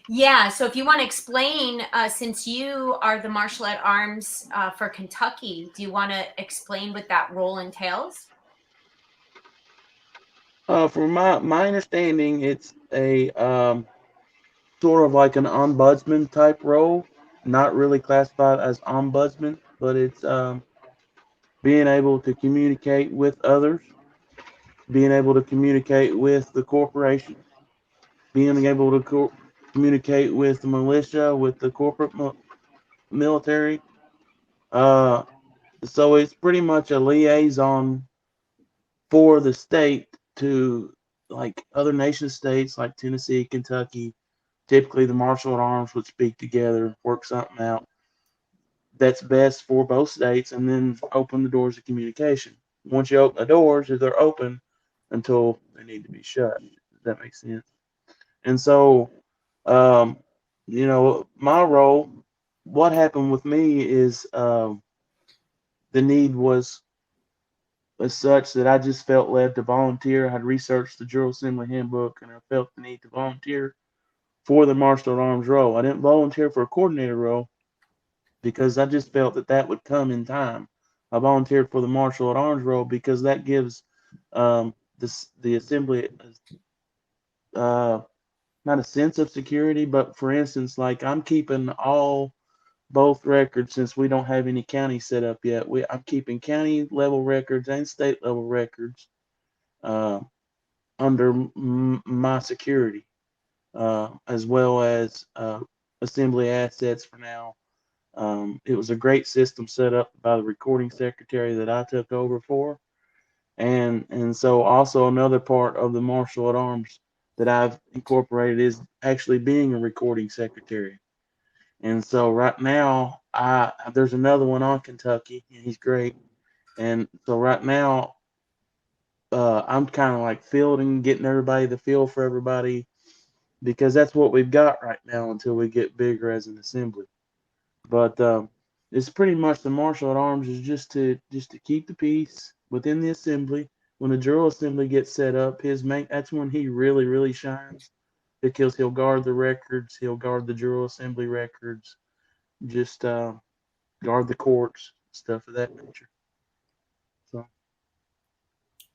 Yeah, so if you want to explain, since you are the Marshal at Arms for Kentucky, do you want to explain what that role entails? From my understanding, it's a sort of like an ombudsman type role, not really classified as ombudsman, but it's being able to communicate with others, being able to communicate with the corporation, being able to communicate with the militia, with the corporate military. Uh, so it's pretty much a liaison for the state to like other nation states like Tennessee, Kentucky. Typically, the marshal at arms would speak together, work something out that's best for both states, and then open the doors of communication. Once you open the doors, they're open until they need to be shut. Does that make sense? And so, um, my role, what happened with me is the need was as such that I just felt led to volunteer. I had researched the General Assembly Handbook, and I felt the need to volunteer for the Marshal at Arms role. I didn't volunteer for a coordinator role because I just felt that that would come in time. I volunteered for the Marshal at Arms role because that gives the Assembly uh, not a sense of security, but for instance, like I'm keeping both records since we don't have any county set up yet. I'm keeping county level records and state level records uh, under my security, as well as assembly assets for now. It was a great system set up by the recording secretary that I took over for. And so also another part of the Marshal at Arms that I've incorporated is actually being a recording secretary. And so right now, there's another one on Kentucky, and he's great. And so right now, I'm kind of like fielding, getting everybody the feel for everybody, because that's what we've got right now until we get bigger as an assembly. But it's pretty much the Marshal at Arms is just to keep the peace within the assembly. When the General Assembly gets set up, that's when he really really shines, because he'll guard the records, he'll guard the General Assembly records, just guard the courts, stuff of that nature. So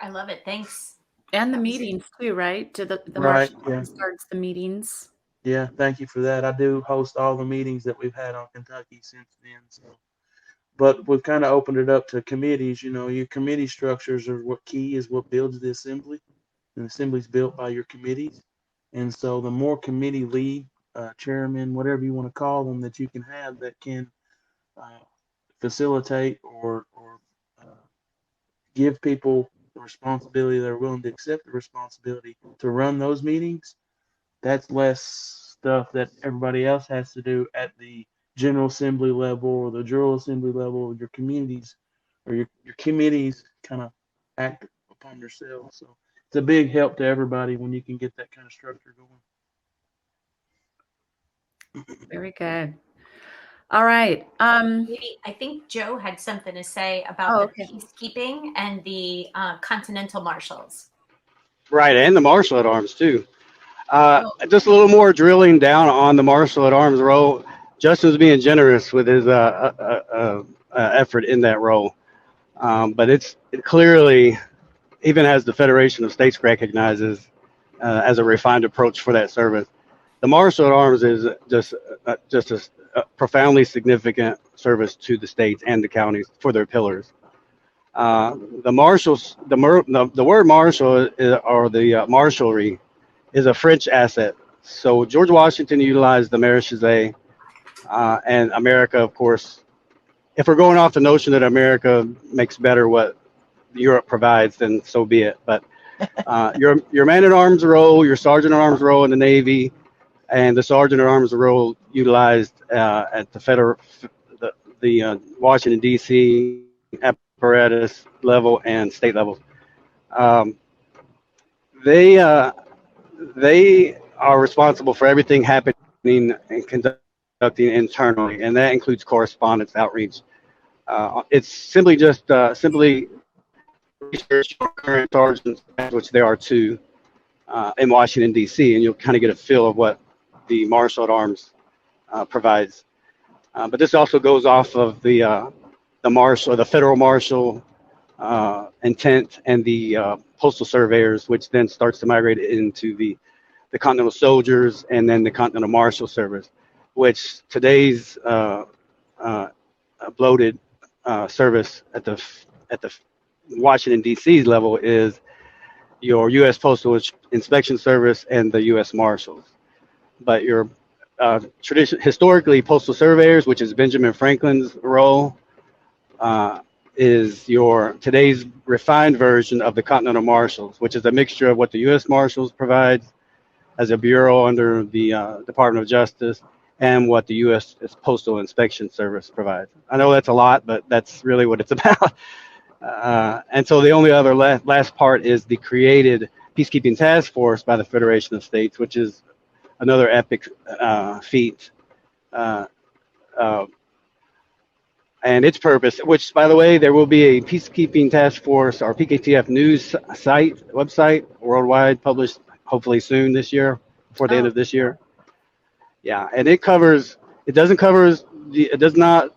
I love it. Thanks. And the That was meetings too, right? To the right, Marshal yeah, starts the meetings. yeah. Thank you for that. I do host all the meetings that we've had on Kentucky since then. So, but we've kind of opened it up to committees. Your committee structures are what builds the assembly. And the assembly's built by your committees. And so the more committee lead, chairman, whatever you want to call them, that you can have that can uh, facilitate or give people the responsibility, they're willing to accept the responsibility to run those meetings, that's less stuff that everybody else has to do at the General Assembly level or the Drill Assembly level, your communities or your committees kind of act upon themselves. So it's a big help to everybody when you can get that kind of structure going. Very good. All right. Maybe I think Joe had something to say about Oh, the okay. peacekeeping and the Continental Marshals. Right, and the Marshal at Arms too. Oh, Just a little more drilling down on the Marshal at Arms role. Justin's being generous with his effort in that role, but it clearly, even as the Federation of States recognizes as a refined approach for that service, the Marshal at Arms is just a profoundly significant service to the states and the counties for their pillars. The marshals, the word marshal or the marshalry is a French asset. So George Washington utilized the Maréchaussée, and America, of course. If we're going off the notion that America makes better what Europe provides, then so be it. But your man at arms role, your sergeant at arms role in the Navy, and the sergeant at arms role utilized at the Washington D.C. apparatus level and state levels. Um, they they are responsible for everything happening and conducting internally, and that includes correspondence, outreach. It's simply research your current sergeants, which there are two in Washington D.C., and you'll kind of get a feel of what the Marshal at Arms provides. But this also goes off of the Marshal, the Federal Marshal intent, and the Postal Surveyors, which then starts to migrate into the Continental Soldiers and then the Continental Marshal Service, which today's bloated service at the Washington D.C. level is your U.S. Postal Inspection Service and the U.S. Marshals. But your historically Postal Surveyors, which is Benjamin Franklin's role, is your today's refined version of the Continental Marshals, which is a mixture of what the U.S. Marshals provides as a bureau under the Department of Justice and what the U.S. Postal Inspection Service provides. I know that's a lot, but that's really what it's about. And so the only other last part is the created Peacekeeping Taskforce by the Federation of States, which is another epic feat. And its purpose, which, by the way, there will be a Peacekeeping Task Force or PKTF news website worldwide, published hopefully soon this year, before the end of this year. Yeah, and it does not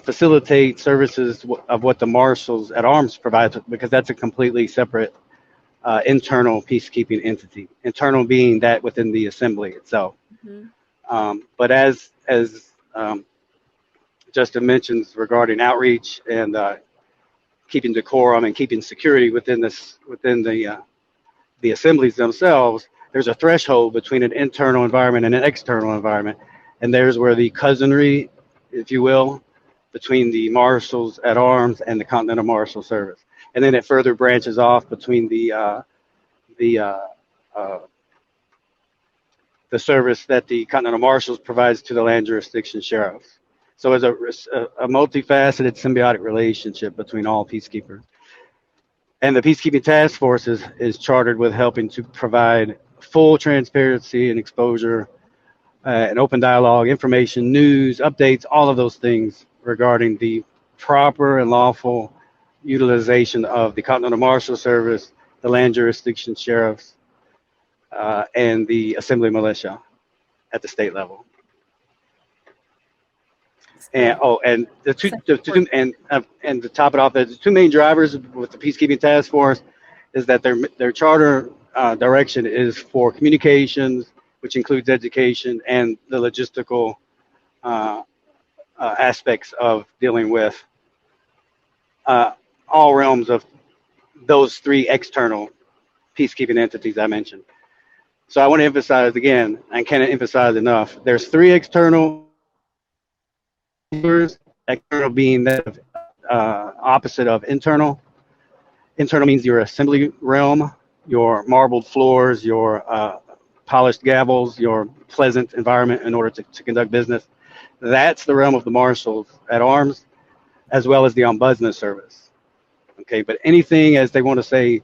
facilitate services of what the Marshals at Arms provides, because that's a completely separate internal peacekeeping entity. Internal being that within the assembly itself. Mm-hmm. But as Justin mentions regarding outreach and keeping decorum and keeping security within the assemblies themselves, there's a threshold between an internal environment and an external environment, and there's where the cousinry, if you will, between the Marshals at Arms and the Continental Marshal Service, and then it further branches off between the service that the Continental Marshals provides to the land jurisdiction sheriffs. So it's a multifaceted symbiotic relationship between all peacekeepers. And the Peacekeeping Task Force is chartered with helping to provide full transparency and exposure, and open dialogue, information, news, updates, all of those things regarding the proper and lawful utilization of the Continental Marshal Service, the land jurisdiction sheriffs, and the assembly militia at the state level. And to top it off, the two main drivers with the Peacekeeping Task Force is that their charter direction is for communications, which includes education and the logistical aspects of dealing with all realms of those three external peacekeeping entities I mentioned. So I want to emphasize again, I can't emphasize enough, there's three external, external being that opposite of internal. Internal means your assembly realm, your marbled floors, your polished gavels, your pleasant environment in order to conduct business. That's the realm of the marshals at arms, as well as the ombudsman service. Okay, but anything as they want to say,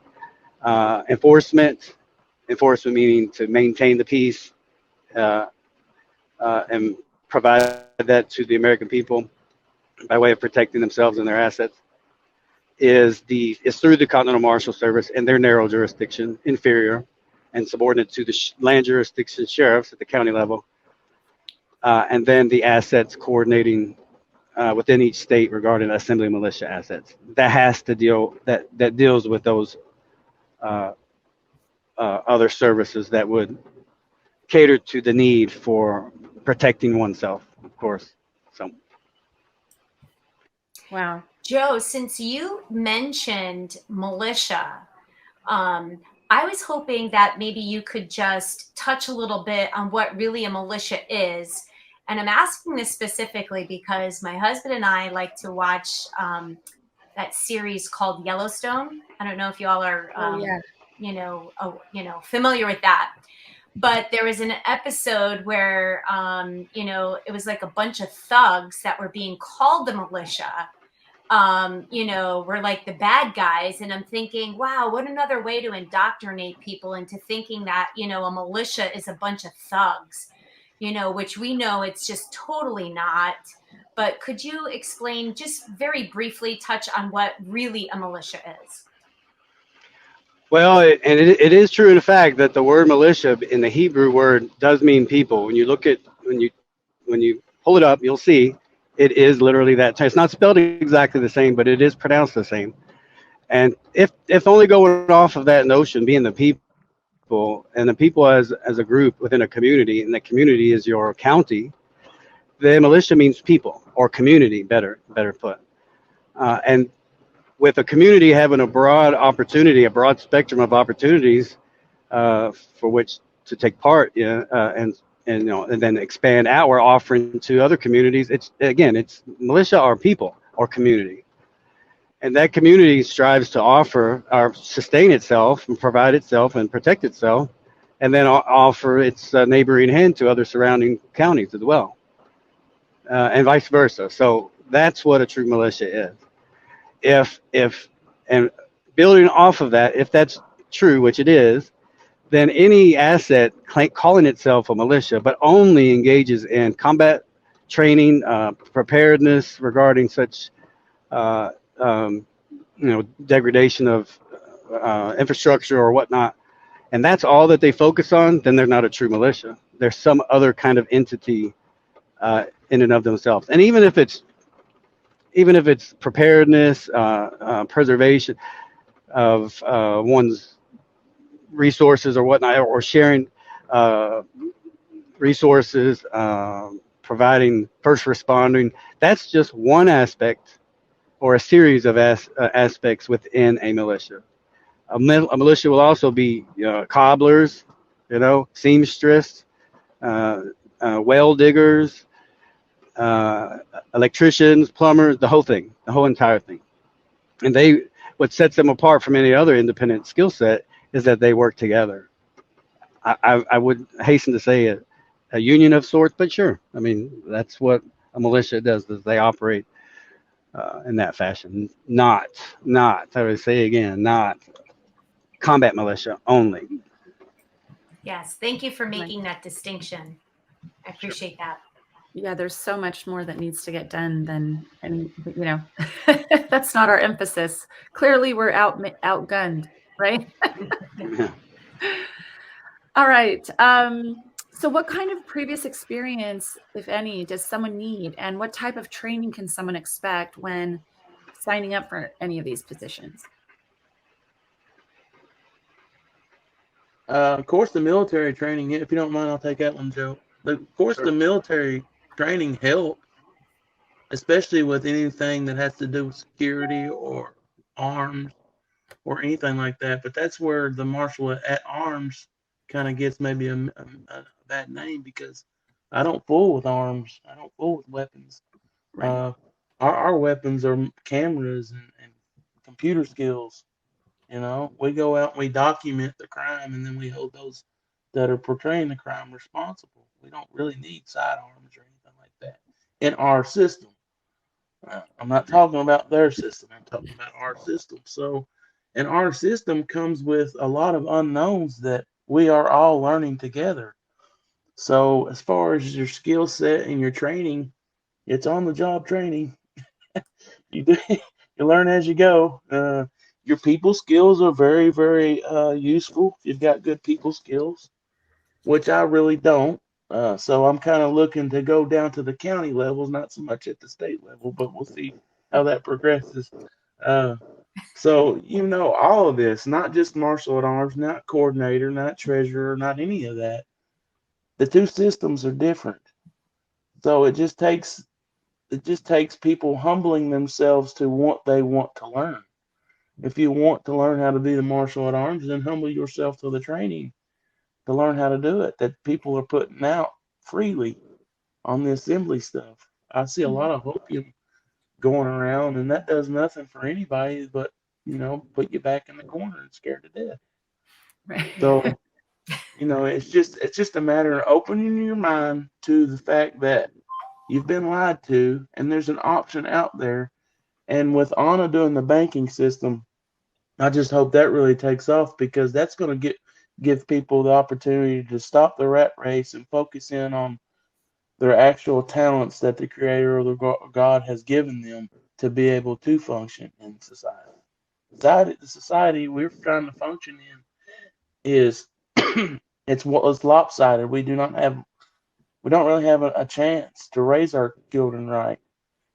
enforcement, enforcement meaning to maintain the peace uh, and provide that to the American people by way of protecting themselves and their assets is through the Continental Marshal Service and their narrow jurisdiction, inferior and subordinate to the land jurisdiction sheriffs at the county level, and then the assets coordinating within each state regarding assembly militia assets. That has to that deals with those uh, other services that would cater to the need for protecting oneself, of course. So, Wow. Joe, since you mentioned militia, I was hoping that maybe you could just touch a little bit on what really a militia is. And I'm asking this specifically because my husband and I like to watch that series called Yellowstone. I don't know if you all are, Oh yeah. familiar with that. But there was an episode where, it was like a bunch of thugs that were being called the militia, were like the bad guys. And I'm thinking, wow, what another way to indoctrinate people into thinking that, a militia is a bunch of thugs, which we know it's just totally not. But could you explain, just very briefly, touch on what really a militia is? well, it is true in fact that the word militia in the Hebrew word does mean people. When you look at when you pull it up, you'll see it is literally that. It's not spelled exactly the same, but it is pronounced the same. And if only going off of that notion, being the people and the people as a group within a community, and the community is your county, then militia means people or community, better put. And with a community having a broad opportunity, a broad spectrum of opportunities for which to take part, and then expand out, we're offering to other communities. It's militia or people or community, and that community strives to offer or sustain itself and provide itself and protect itself, and then offer its neighboring hand to other surrounding counties as well, and vice versa. So that's what a true militia is. If and building off of that, if that's true, which it is, then any asset calling itself a militia, but only engages in combat training, preparedness regarding such, uh, um, degradation of infrastructure or whatnot, and that's all that they focus on, then they're not a true militia. There's some other kind of entity in and of themselves. And even if it's preparedness, preservation of one's resources or whatnot, or sharing uh, resources, providing first responding, that's just one aspect or a series of aspects within a militia. A militia will also be cobblers, seamstress, uh, well diggers, uh, electricians, plumbers, the whole thing, the whole entire thing. And what sets them apart from any other independent skill set is that they work together. I would hasten to say a union of sorts, but sure, I mean that's what a militia does. Is they operate in that fashion. Not I would say again, not combat militia only. Yes, thank you for Right. making that distinction. I Sure. appreciate that. Yeah, there's so much more that needs to get done than, and that's not our emphasis. Clearly, we're outgunned, right? Yeah. All right. So what kind of previous experience, if any, does someone need, and what type of training can someone expect when signing up for any of these positions? Of course, the military training. If you don't mind, I'll take that one, Joe. Of course, the Sure. military training helps, especially with anything that has to do with security or arms or anything like that. But that's where the marshal at arms kind of gets maybe a bad name because I don't fool with arms. I don't fool with weapons. Right. Uh, our weapons are cameras and computer skills. We go out and we document the crime, and then we hold those that are portraying the crime responsible. We don't really need sidearms or anything like that in our system. I'm not talking about their system. I'm talking about our system. So, and our system comes with a lot of unknowns that we are all learning together. So, as far as your skill set and your training, it's on the job training. You do, you learn as you go. Your people skills are very, very useful. If you've got good people skills, which I really don't. So I'm kind of looking to go down to the county levels, not so much at the state level, but we'll see how that progresses. Uh, so you know all of this, not just marshal at arms, not coordinator, not treasurer, not any of that. The two systems are different. So it just takes people humbling themselves to what they want to learn. If you want to learn how to be the marshal at arms, then humble yourself to the training to learn how to do it that people are putting out freely on the assembly stuff. I see a lot of hopium going around, and that does nothing for anybody but, put you back in the corner and scared to death. Right. So, it's just a matter of opening your mind to the fact that you've been lied to, and there's an option out there. And with Anna doing the banking system, I just hope that really takes off because that's going to give people the opportunity to stop the rat race and focus in on their actual talents that the Creator or the God has given them to be able to function in society. The society we're trying to function in is it's lopsided. We don't really have a chance to raise our children right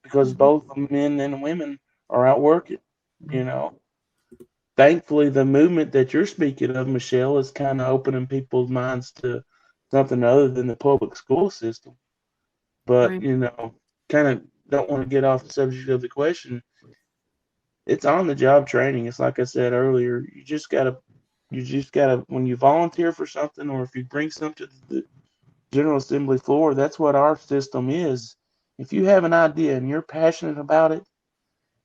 because both the men and women are out working. You know, thankfully, the movement that you're speaking of, Michelle, is kind of opening people's minds to something other than the public school system. But, Right. kind of don't want to get off the subject of the question. It's on the job training. It's like I said earlier. You just gotta, when you volunteer for something or if you bring something to the General Assembly floor, that's what our system is. If you have an idea and you're passionate about it,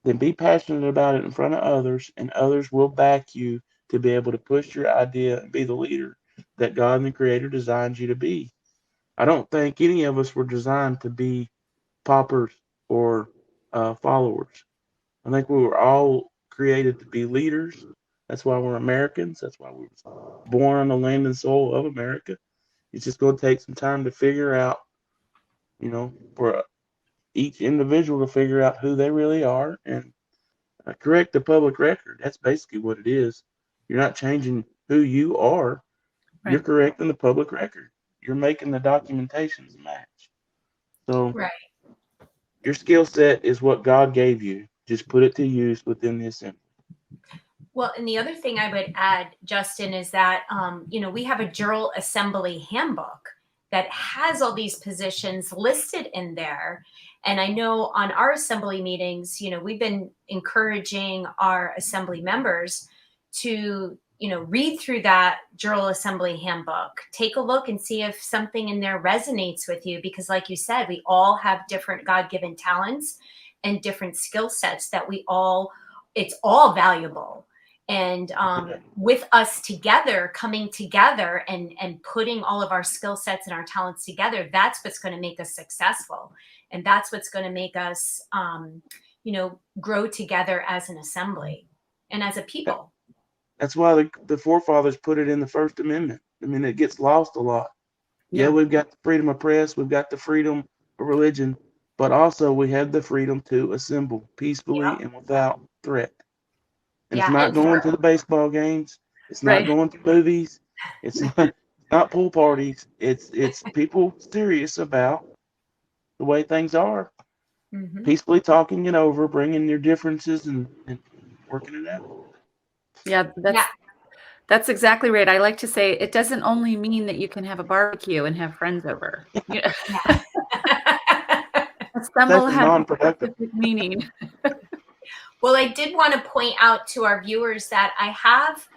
then be passionate about it in front of others, and others will back you to be able to push your idea and be the leader that God and the Creator designed you to be. I don't think any of us were designed to be paupers or followers. I think we were all created to be leaders. That's why we're Americans. That's why we were born on the land and soil of America. It's just going to take some time to figure out, for each individual to figure out who they really are and correct the public record. That's basically what it is. You're not changing who you are. You're Right. correcting the public record. You're making the documentations match. So Right. your skill set is what God gave you. Just put it to use within the assembly. Well, and the other thing I would add, Justin, is that we have a General Assembly handbook that has all these positions listed in there. And I know on our assembly meetings, we've been encouraging our assembly members to, read through that General Assembly handbook, take a look and see if something in there resonates with you. Because like you said, we all have different God-given talents and different skill sets that it's all valuable. And with us together, coming together and putting all of our skill sets and our talents together, that's what's going to make us successful. And that's what's going to make us, grow together as an assembly and as a people. That's why the forefathers put it in the First Amendment. I mean, it gets lost a lot. Yeah, we've got the freedom of press, we've got the freedom of religion, but also we have the freedom to assemble peacefully and without threat. And it's not going to the baseball games. It's not Right. going to movies. It's not pool parties. It's people serious about the way things are. Mhm. Peacefully talking it over, bringing your differences and working it out. Yeah, that's exactly right. I like to say it doesn't only mean that you can have a barbecue and have friends over. Yeah. Assemble That's has a non-productive. specific meaning. Well, I did want to point out to our viewers that I have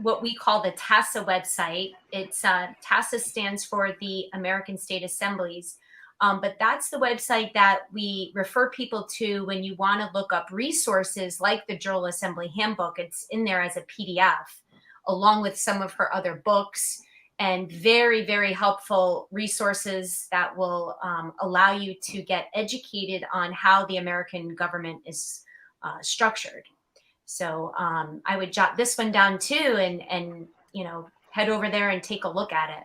what we call the TASA website. It's TASA stands for the American State Assemblies. But that's the website that we refer people to when you want to look up resources like the General Assembly Handbook. It's in there as a PDF, along with some of her other books and very, very helpful resources that will allow you to get educated on how the American government is structured. So I would jot this one down too, and head over there and take a look at it.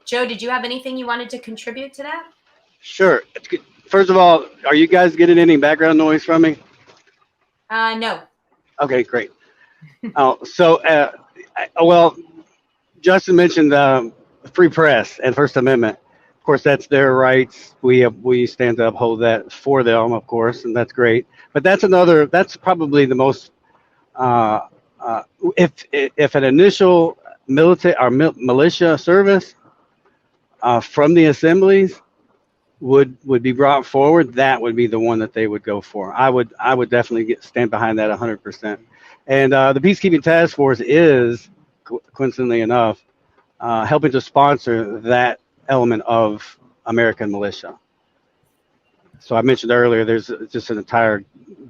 Joe, did you have anything you wanted to contribute to that? Sure. First of all, are you guys getting any background noise from me? No. Okay, great. Well, Justin mentioned free press and First Amendment. Of course, that's their rights. We stand to uphold that for them, of course, and that's great. But that's probably the most if an initial military or militia service from the assemblies would be brought forward, that would be the one that they would go for. I would definitely stand behind that 100%. And the Peacekeeping Taskforce is, coincidentally enough, helping to sponsor that element of American militia. So I mentioned earlier, there's just an entire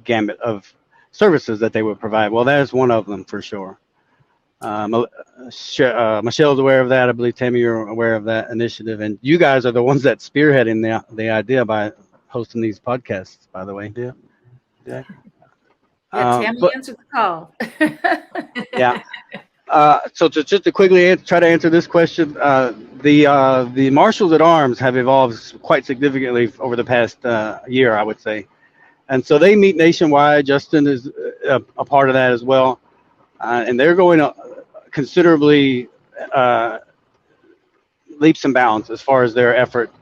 gamut of services that they would provide. Well, that is one of them for sure. Michelle's aware of that. I believe, Tammy, you're aware of that initiative. And you guys are the ones that spearheading the idea by hosting these podcasts, by the way. Yeah. Yeah. Yeah, Tammy answered the call. Yeah. So just to quickly try to answer this question, the Marshals at Arms have evolved quite significantly over the past year, I would say. And so they meet nationwide. Justin is a part of that as well. And they're going considerably leaps and bounds as far as their effort,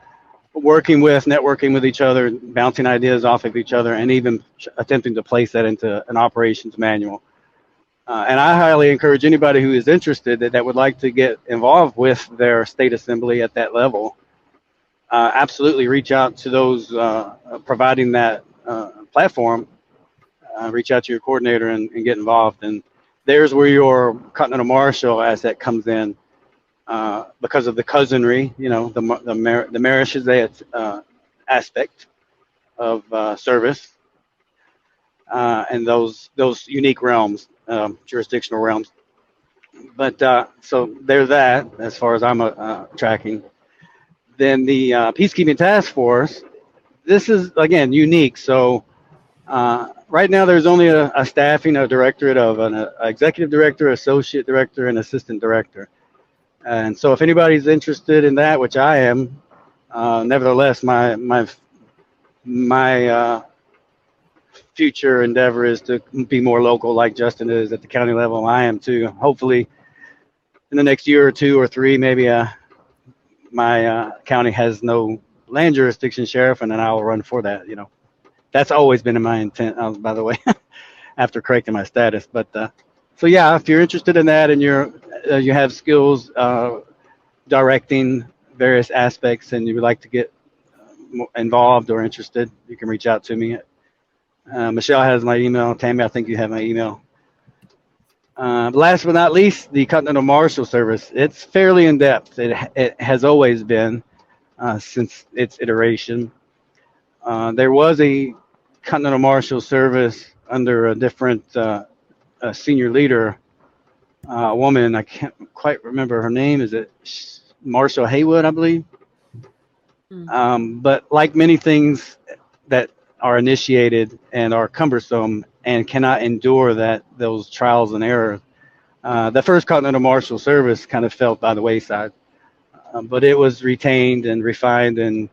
networking with each other, bouncing ideas off of each other, and even attempting to place that into an operations manual. And I highly encourage anybody who is interested that would like to get involved with their state assembly at that level, absolutely reach out to those providing that platform. Reach out to your coordinator and get involved. And there's where your Continental Marshal asset comes in, because of the cousinry, the marriage aspect of service, and those unique realms, jurisdictional realms. But so there's that as far as I'm tracking. Then the Peacekeeping Task Force, this is again unique. So right now there's only a staffing, a directorate of an executive director, associate director, and assistant director. And so if anybody's interested in that, which I am, nevertheless, my future endeavor is to be more local, like Justin is at the county level. I am too. Hopefully, in the next year or two or three, maybe my county has no land jurisdiction sheriff, and then I'll run for that. That's always been in my intent, by the way, after correcting my status. But so yeah, if you're interested in that and you have skills directing various aspects and you would like to get involved or interested, you can reach out to me. Michelle has my email. Tammy, I think you have my email. Last but not least, the Continental Marshal Service. It's fairly in depth. It has always been since its iteration. There was a Continental Marshal Service under a different senior leader, a woman. I can't quite remember her name. Is it Marshal Haywood, I believe? But like many things that are initiated and are cumbersome and cannot endure those trials and errors, the first Continental Marshal Service kind of fell by the wayside. But it was retained and refined, and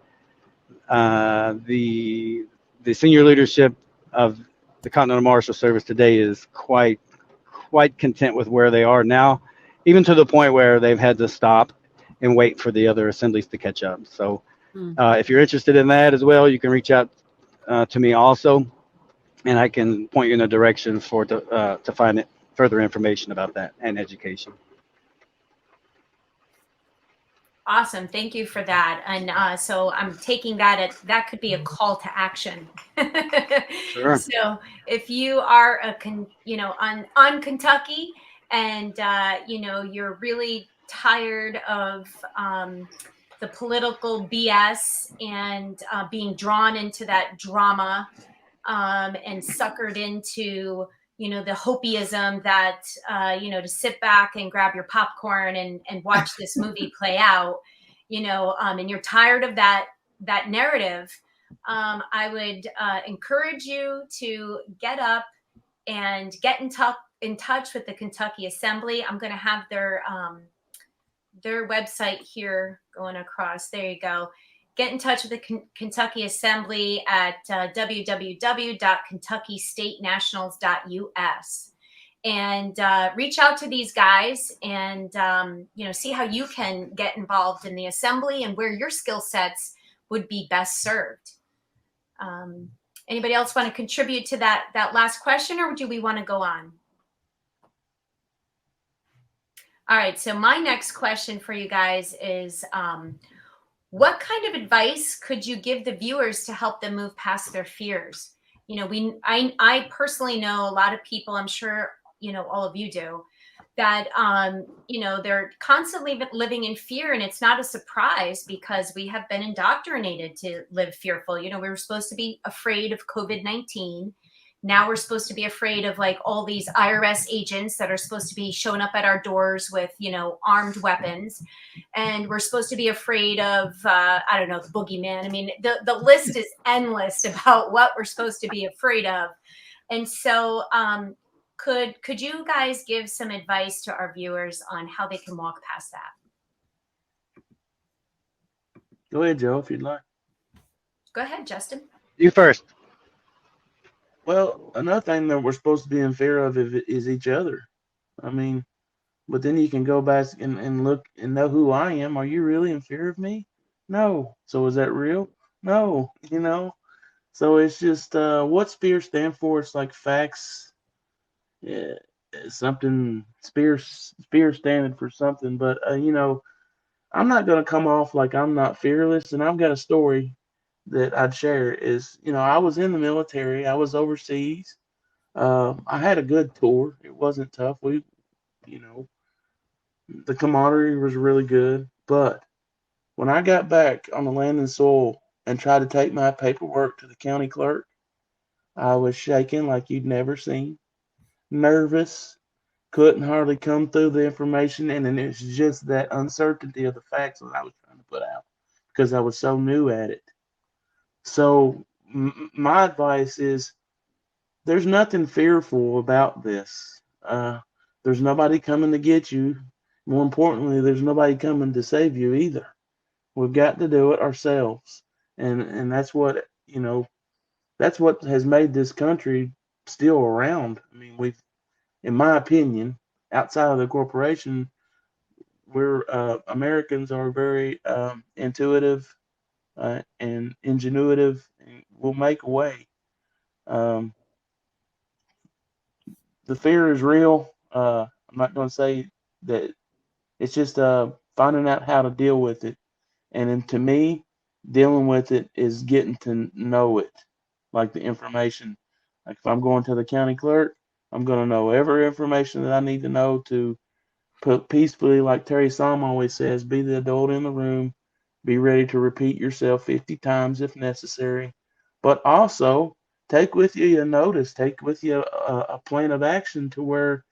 the senior leadership of the Continental Marshal Service today is quite content with where they are now, even to the point where they've had to stop and wait for the other assemblies to catch up. So if you're interested in that as well, you can reach out to me also, and I can point you in a direction to find further information about that and education. Awesome. Thank you for that. And so I'm taking that could be a call to action. Sure. So if you are on Kentucky and you're really tired of the political BS and being drawn into that drama and suckered into the Hopiism that, to sit back and grab your popcorn and watch this movie play out, and you're tired of that narrative, I would encourage you to get up and get in touch with the Kentucky Assembly. I'm going to have their website here going across. There you go. Get in touch with the Kentucky Assembly at www.kentuckystatenationals.us and reach out to these guys and see how you can get involved in the assembly and where your skill sets would be best served. Anybody else want to contribute to that last question, or do we want to go on? All right, so my next question for you guys is, what kind of advice could you give the viewers to help them move past their fears? I personally know a lot of people, I'm sure, all of you do, that, they're constantly living in fear, and it's not a surprise because we have been indoctrinated to live fearful. We were supposed to be afraid of COVID-19. Now we're supposed to be afraid of like all these IRS agents that are supposed to be showing up at our doors with, armed weapons. And we're supposed to be afraid of, the boogeyman. I mean, the list is endless about what we're supposed to be afraid of. And so could you guys give some advice to our viewers on how they can walk past that? Go ahead, Joe, if you'd like. Go ahead, Justin. You first. Well, another thing that we're supposed to be in fear of is each other. I mean, but then you can go back and look and know who I am. Are you really in fear of me? No. So is that real? No. So it's just what's fear stand for? It's like facts. Yeah, something fear standing for something. But I'm not gonna come off like I'm not fearless. And I've got a story that I'd share. Is I was in the military. I was overseas. I had a good tour. It wasn't tough. The camaraderie was really good. But when I got back on the land and soil and tried to take my paperwork to the county clerk, I was shaking like you'd never seen, nervous, couldn't hardly come through the information, and then it's just that uncertainty of the facts that I was trying to put out because I was so new at it. So my advice is there's nothing fearful about this. There's nobody coming to get you. More importantly, there's nobody coming to save you either. We've got to do it ourselves. And that's what, that's what has made this country still around. I mean, in my opinion, outside of the corporation, Americans are very intuitive and ingenuitive, and we'll make a way. The fear is real. I'm not going to say that. It's just finding out how to deal with it. And then to me, dealing with it is getting to know it, like the information. Like if I'm going to the county clerk, I'm going to know every information that I need to know to put peacefully, like Terry Psalm always says, be the adult in the room, be ready to repeat yourself 50 times if necessary. But also take with you a notice, take with you a plan of action to where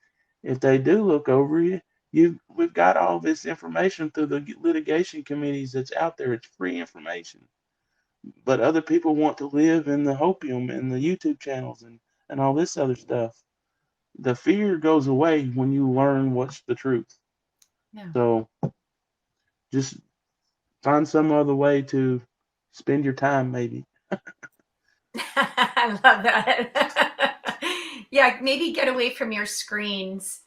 if they do look over you, we've got all this information through the litigation committees that's out there. It's free information. But other people want to live in the hopium and the YouTube channels and all this other stuff. The fear goes away when you learn what's the truth. Yeah. So just find some other way to spend your time, maybe. I love that. Yeah, maybe get away from your screens.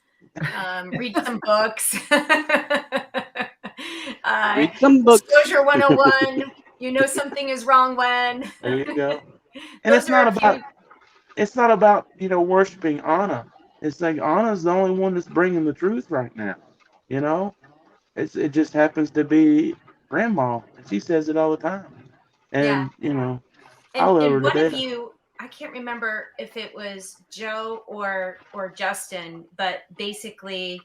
Read some books. Read some books. Disclosure 101. Something is wrong when. There you go. And it's not about worshiping Anna. It's like Anna's the only one that's bringing the truth right now. It just happens to be Grandma, and she says it all the time. And I love her And to one of death. you, I can't remember if it was Joe or Justin, but basically,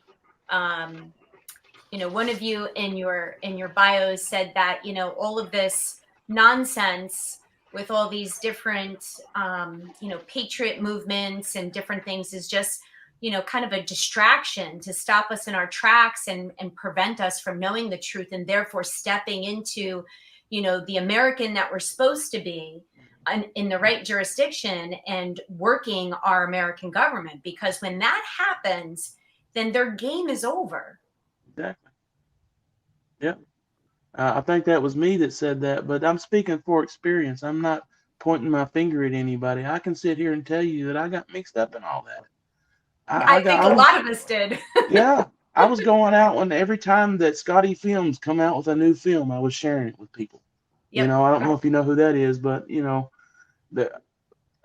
one of you in your bios said that all of this nonsense with all these different, patriot movements and different things is just, kind of a distraction to stop us in our tracks and prevent us from knowing the truth and therefore stepping into, the American that we're supposed to be in the right jurisdiction and working our American government. Because when that happens, then their game is over. Exactly. Yep. I think that was me that said that, but I'm speaking for experience. I'm not pointing my finger at anybody. I can sit here and tell you that I got mixed up in all that. I think a lot of us did. Yeah, I was going out when every time that Scotty Films come out with a new film, I was sharing it with people. Yep. I don't know if you know who that is, but the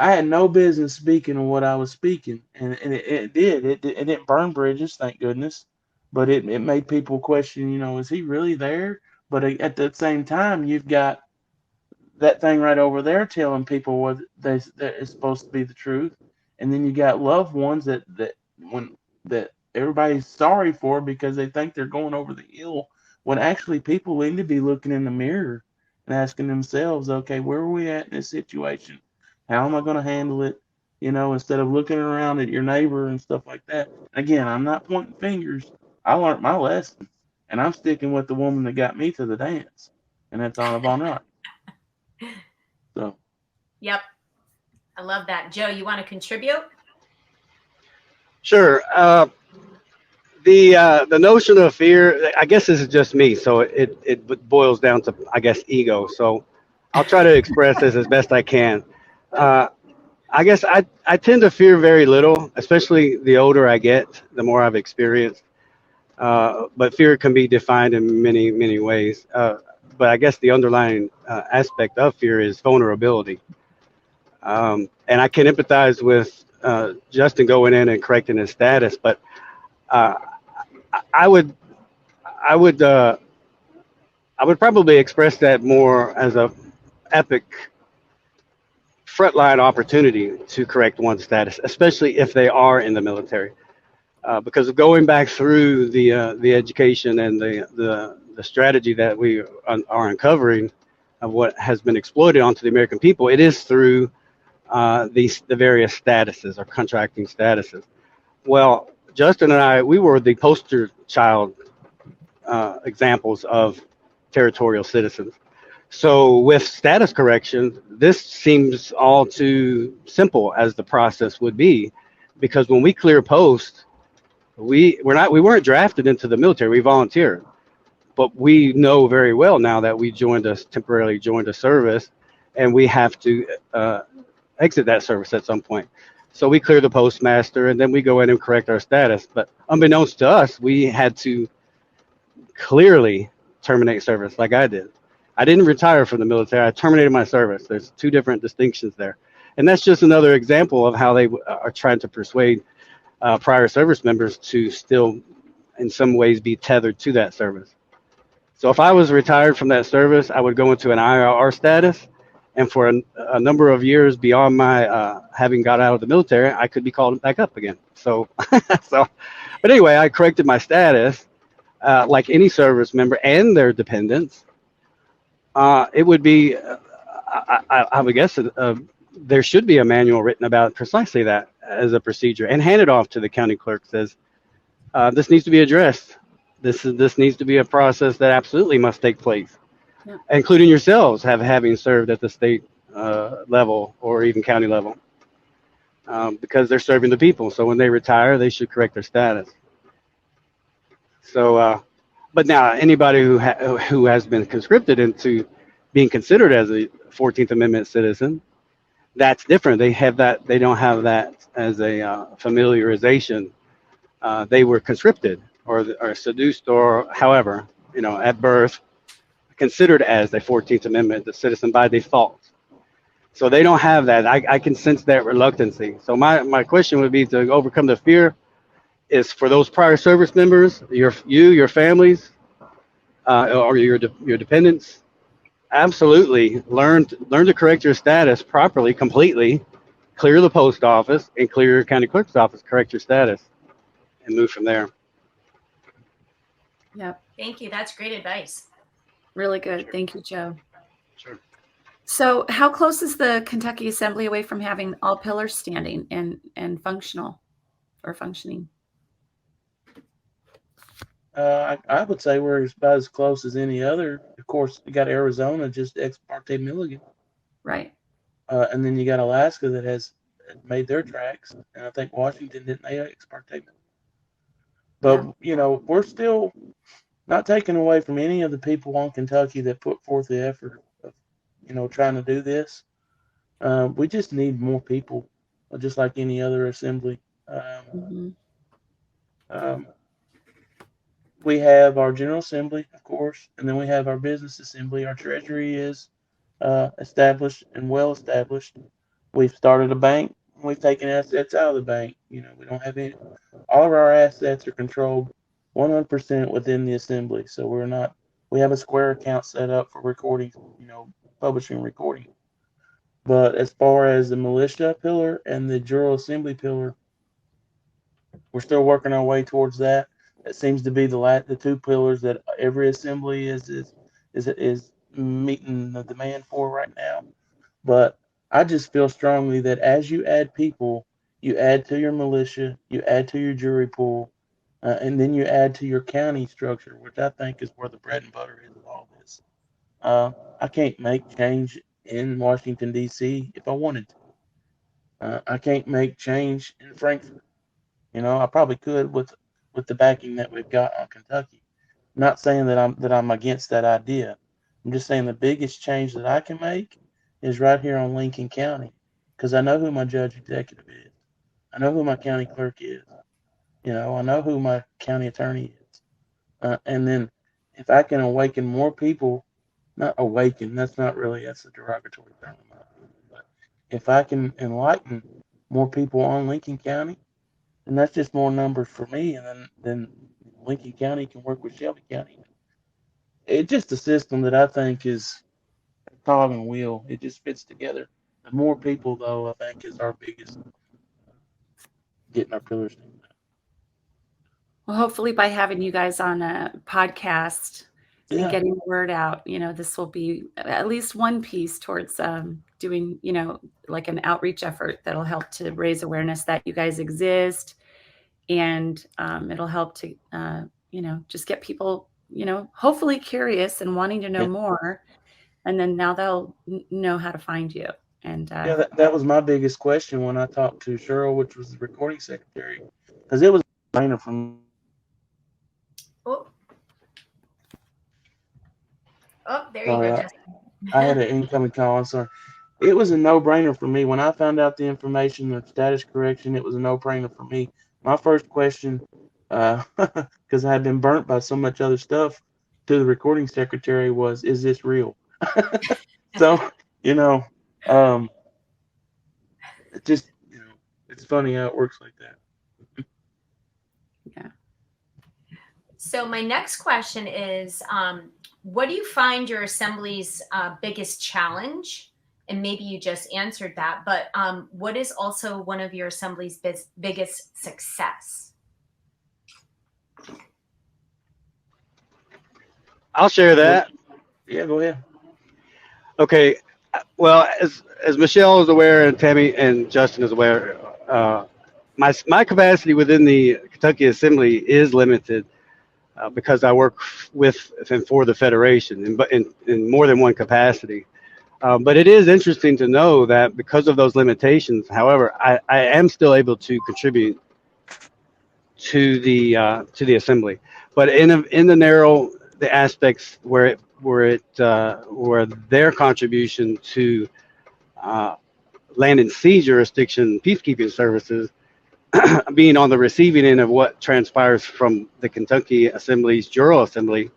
I had no business speaking on what I was speaking, and it did. It didn't burn bridges, thank goodness, but it made people question, is he really there? But at the same time, you've got that thing right over there telling people what that is supposed to be the truth, and then you got loved ones that everybody's sorry for because they think they're going over the hill, when actually people need to be looking in the mirror and asking themselves, okay, where are we at in this situation? How am I going to handle it? Instead of looking around at your neighbor and stuff like that. Again, I'm not pointing fingers. I learned my lesson, and I'm sticking with the woman that got me to the dance, and that's Anna Von Rock. So, Yep. I love that. Joe, you want to contribute? Sure. The notion of fear, I guess this is just me, so it boils down to, I guess, ego. So I'll try to express this as best I can. I guess I tend to fear very little, especially the older I get, the more I've experienced. But fear can be defined in many, many ways. But I guess the underlying aspect of fear is vulnerability. And I can empathize with Justin going in and correcting his status, but uh, I would I would uh, I would probably express that more as a epic frontline opportunity to correct one's status, especially if they are in the military. Because of going back through the education and the strategy that we are uncovering of what has been exploited onto the American people, it is through the various statuses or contracting statuses. Well, Justin and I, we were the poster child examples of territorial citizens. So with status corrections, this seems all too simple as the process would be, because when we clear posts, we weren't drafted into the military. We volunteered, but we know very well now that we temporarily joined a service, and we have to exit that service at some point. So we clear the postmaster, and then we go in and correct our status. But unbeknownst to us, we had to clearly terminate service, like I did. I didn't retire from the military. I terminated my service. There's two different distinctions there, and that's just another example of how they are trying to persuade prior service members to still, in some ways, be tethered to that service. So if I was retired from that service, I would go into an IRR status, and for a number of years beyond my having got out of the military, I could be called back up again. So, but anyway, I corrected my status like any service member and their dependents. It would be, I would guess, there should be a manual written about precisely that as a procedure, and handed off to the county clerk. Says this needs to be addressed. This needs to be a process that absolutely must take place, Yeah. including yourselves having served at the state level or even county level, because they're serving the people. So when they retire, they should correct their status. So, but now anybody who has been conscripted into being considered as a 14th Amendment citizen, that's different. They don't have that as a familiarization. They were conscripted or seduced or however, at birth, considered as a 14th Amendment the citizen by default. So they don't have that. I can sense that reluctancy. So my question would be, to overcome the fear, is for those prior service members, your families, or your dependents, absolutely learn to correct your status properly, completely, clear the post office and clear your county clerk's office, correct your status, and move from there. Yep. Thank you. That's great advice. Really good. Thank you, Joe. Sure. So how close is the Kentucky Assembly away from having all pillars standing and functional or functioning? I would say we're about as close as any other. Of course, you got Arizona, just ex parte Milligan, Right. and then you got Alaska that has made their tracks, and I think Washington didn't they ex parte. But we're still not taking away from any of the people on Kentucky that put forth the effort of trying to do this. We just need more people, just like any other assembly. Mm-hmm. Um, we have our General Assembly, of course, and then we have our Business Assembly. Our Treasury is established and well established. We've started a bank. We've taken assets out of the bank. We don't have any. All of our assets are controlled 100% within the assembly. So we're not. We have a Square account set up for recording. Publishing and recording. But as far as the militia pillar and the General Assembly pillar, we're still working our way towards that. It seems to be the two pillars that every assembly is meeting the demand for right now. But I just feel strongly that as you add people, you add to your militia, you add to your jury pool, and then you add to your county structure, which I think is where the bread and butter is of all this. I can't make change in Washington, D.C. if I wanted to. I can't make change in Frankfurt. I probably could with the backing that we've got on Kentucky. I'm not saying that I'm against that idea. I'm just saying the biggest change that I can make is right here on Lincoln County, because I know who my judge executive is. I know who my county clerk is. I know who my county attorney is. And then if I can awaken more people, not awaken, that's a derogatory term. But if I can enlighten more people on Lincoln County, and that's just more numbers for me, and then Lincoln County can work with Shelby County. It's just a system that I think is a cog and wheel. It just fits together. The more people, though, I think is our biggest getting our pillars. Well, hopefully by having you guys on a podcast and Yeah, getting the word out, this will be at least one piece towards doing, like an outreach effort that'll help to raise awareness that you guys exist. And it'll help to, just get people, hopefully curious and wanting to know yeah, more. And then now they'll know how to find you. And yeah. That was my biggest question when I talked to Cheryl, which was the recording secretary, because it was a brainer from. Oh, there you Sorry, go, I had Justin. an incoming call. I'm sorry. It was a no-brainer for me when I found out the information of status correction. It was a no-brainer for me. My first question, because I had been burnt by so much other stuff, to the recording secretary was, "Is this real?" So, you know, um, it just, it's funny how it works like that. yeah. So my next question is, what do you find your assembly's biggest challenge? And maybe you just answered that, but what is also one of your assembly's biggest success? I'll share that. Yeah, go ahead. Okay. Well, as Michelle is aware, and Tammy and Justin is aware, my capacity within the Kentucky Assembly is limited because I work with and for the Federation in more than one capacity. But it is interesting to know that because of those limitations, however, I am still able to contribute to the assembly. But in the narrow the aspects where their contribution to land and sea jurisdiction peacekeeping services, being on the receiving end of what transpires from the Kentucky Assembly's General Assembly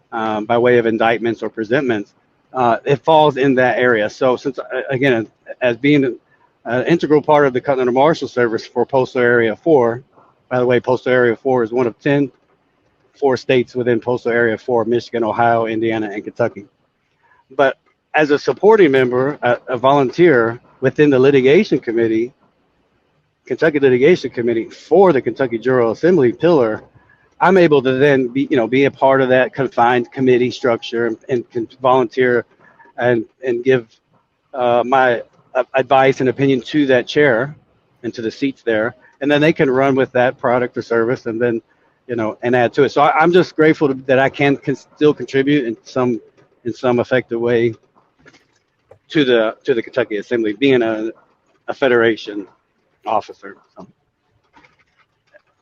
by way of indictments or presentments, it falls in that area. So since, again, as being an integral part of the Continental Marshals Service for Postal Area 4, by the way, Postal Area 4 is one of 4 states within Postal Area 4, Michigan, Ohio, Indiana, and Kentucky. But as a supporting member, a volunteer within the litigation committee, Kentucky Litigation Committee for the Kentucky General Assembly pillar, I'm able to then be a part of that confined committee structure and can volunteer and give my advice and opinion to that chair and to the seats there, and then they can run with that product or service, and then and add to it. So I'm just grateful that I can still contribute in some effective way to the Kentucky Assembly, being a federation officer. So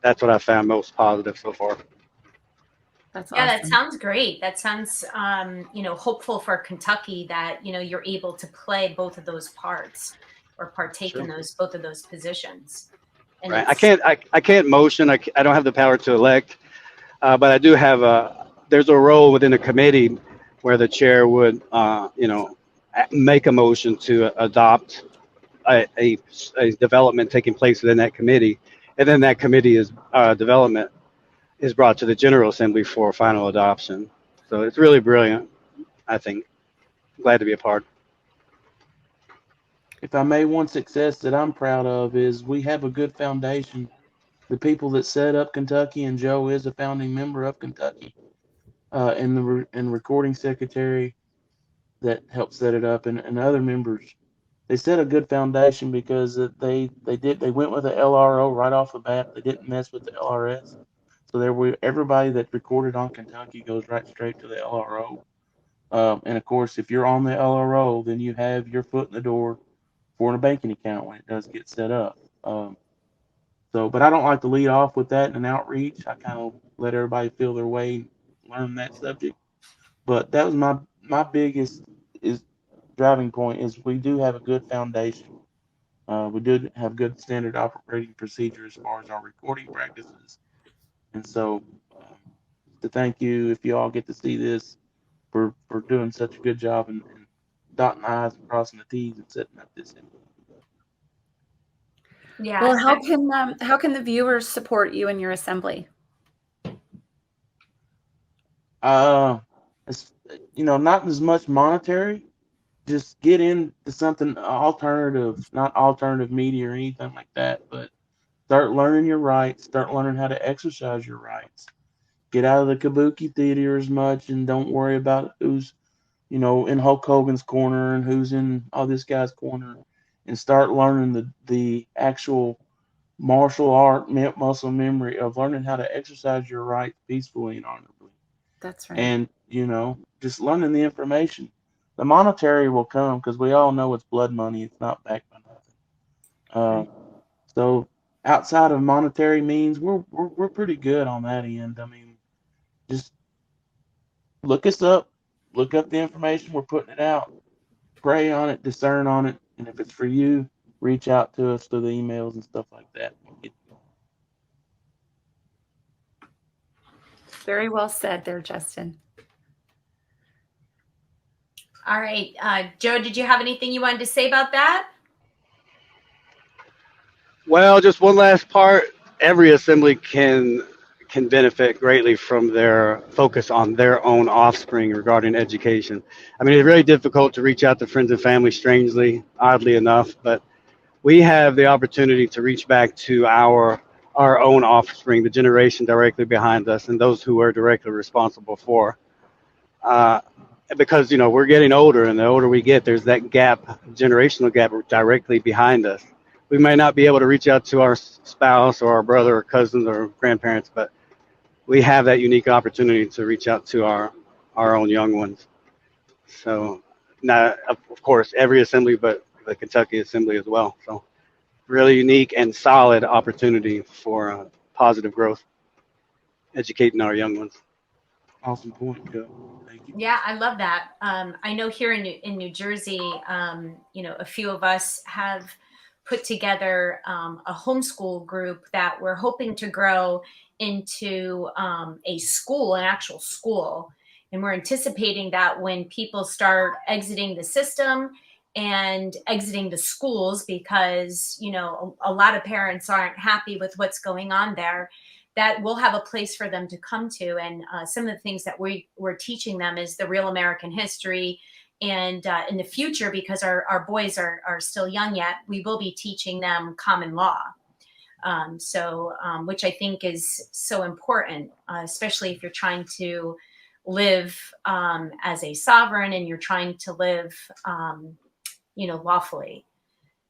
that's what I found most positive so far. That's Yeah, that awesome. sounds great. That sounds, hopeful for Kentucky that, you're able to play both of those parts or partake in Sure. both of those positions. And Right. it's, I can't motion. I don't have the power to elect, but I do have there's a role within a committee where the chair would, make a motion to adopt a development taking place within that committee, and then that committee is development is brought to the General Assembly for final adoption. So it's really brilliant. I think. Glad to be a part. If I may, one success that I'm proud of is we have a good foundation. The people that set up Kentucky, and Joe is a founding member of Kentucky, and recording secretary that helped set it up, and other members. They set a good foundation because they went with the LRO right off the bat. They didn't mess with the LRS. So everybody that recorded on Kentucky goes right straight to the LRO. And of course, if you're on the LRO, then you have your foot in the door for a banking account when it does get set up. But I don't like to lead off with that in an outreach. I kind of let everybody feel their way, learn that subject. But that was my biggest is driving point is we do have a good foundation. We do have good standard operating procedure as far as our recording practices. And so, to thank you, if you all get to see this, for doing such a good job and dotting the I's and crossing the T's and setting up this. yeah, Well, how can the viewers support you and your assembly? It's, not as much monetary. Just get into something alternative, not alternative media or anything like that, but start learning your rights. Start learning how to exercise your rights. Get out of the kabuki theater as much, and don't worry about who's in Hulk Hogan's corner and who's in this guy's corner, and start learning the actual martial art muscle memory of learning how to exercise your rights peacefully and honorably. That's right. And just learning the information. The monetary will come because we all know it's blood money. It's not backed by nothing. So outside of monetary means, we're pretty good on that end. I mean, just look us up, look up the information. We're putting it out. Pray on it, discern on it, and if it's for you, reach out to us through the emails and stuff like that. Very well said there, Justin. all right. Joe, did you have anything you wanted to say about that? Well, just one last part. Every assembly can benefit greatly from their focus on their own offspring regarding education. I mean, it's very difficult to reach out to friends and family, strangely, oddly enough, but we have the opportunity to reach back to our own offspring, the generation directly behind us, and those who are directly responsible for. Uh, because we're getting older, and the older we get, there's that gap, generational gap, directly behind us. We may not be able to reach out to our spouse or our brother or cousins or grandparents, but we have that unique opportunity to reach out to our own young ones. So, not of course every assembly, but the Kentucky Assembly as well. So, really unique and solid opportunity for positive growth, educating our young ones. Awesome point, Joe. Thank you. Yeah, I love that. I know here in New Jersey, a few of us have put together a homeschool group that we're hoping to grow into a school, an actual school. And we're anticipating that when people start exiting the system and exiting the schools, because, a lot of parents aren't happy with what's going on there, that we'll have a place for them to come to. And some of the things that we're teaching them is the real American history. And in the future, because our boys are still young yet, we will be teaching them common law. Which I think is so important, especially if you're trying to live as a sovereign and you're trying to live lawfully,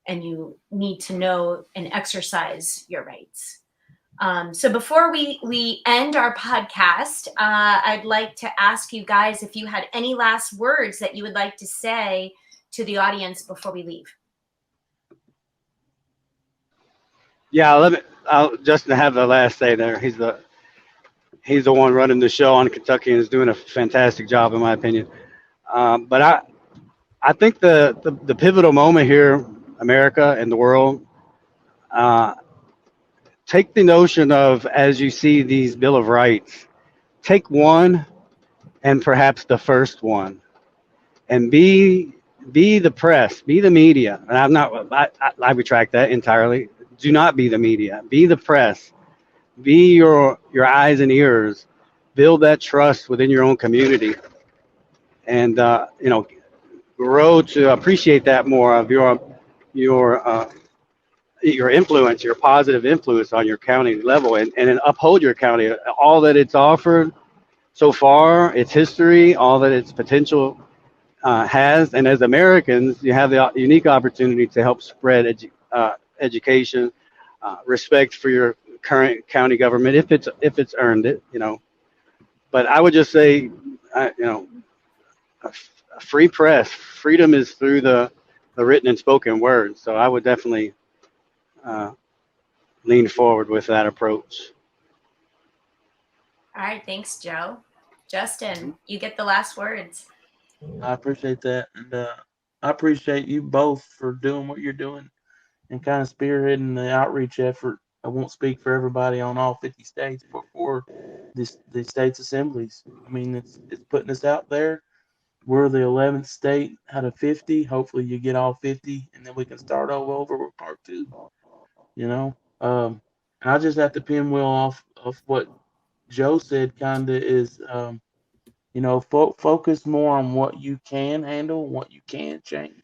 and you need to know and exercise your rights. So before we end our podcast, I'd like to ask you guys if you had any last words that you would like to say to the audience before we leave. Yeah, I'll Justin have the last say there. He's the one running the show on Kentucky and is doing a fantastic job, in my opinion. But I think the pivotal moment here, America and the world, uh, take the notion of, as you see these Bill of Rights, take one and perhaps the first one, and be the press, be the media. And I retract that entirely. Do not be the media. Be the press. Be your eyes and ears. Build that trust within your own community, and grow to appreciate that more of your influence, your positive influence on your county level, and then uphold your county, all that it's offered so far, its history, all that its potential has. And as Americans, you have the unique opportunity to help spread education, respect for your current county government if it's earned it. But I would just say, a free press. Freedom is through the written and spoken word. So I would definitely uh, lean forward with that approach. All right, thanks, Joe. Justin, you get the last words. I appreciate that, and I appreciate you both for doing what you're doing and kind of spearheading the outreach effort. I won't speak for everybody on all 50 states, but for the states assemblies. I mean, it's putting us out there. We're the 11th state out of 50. Hopefully, you get all 50, and then we can start all over with part two. You know, and I just have to pinwheel off of what Joe said. Kinda is, focus more on what you can handle, what you can change,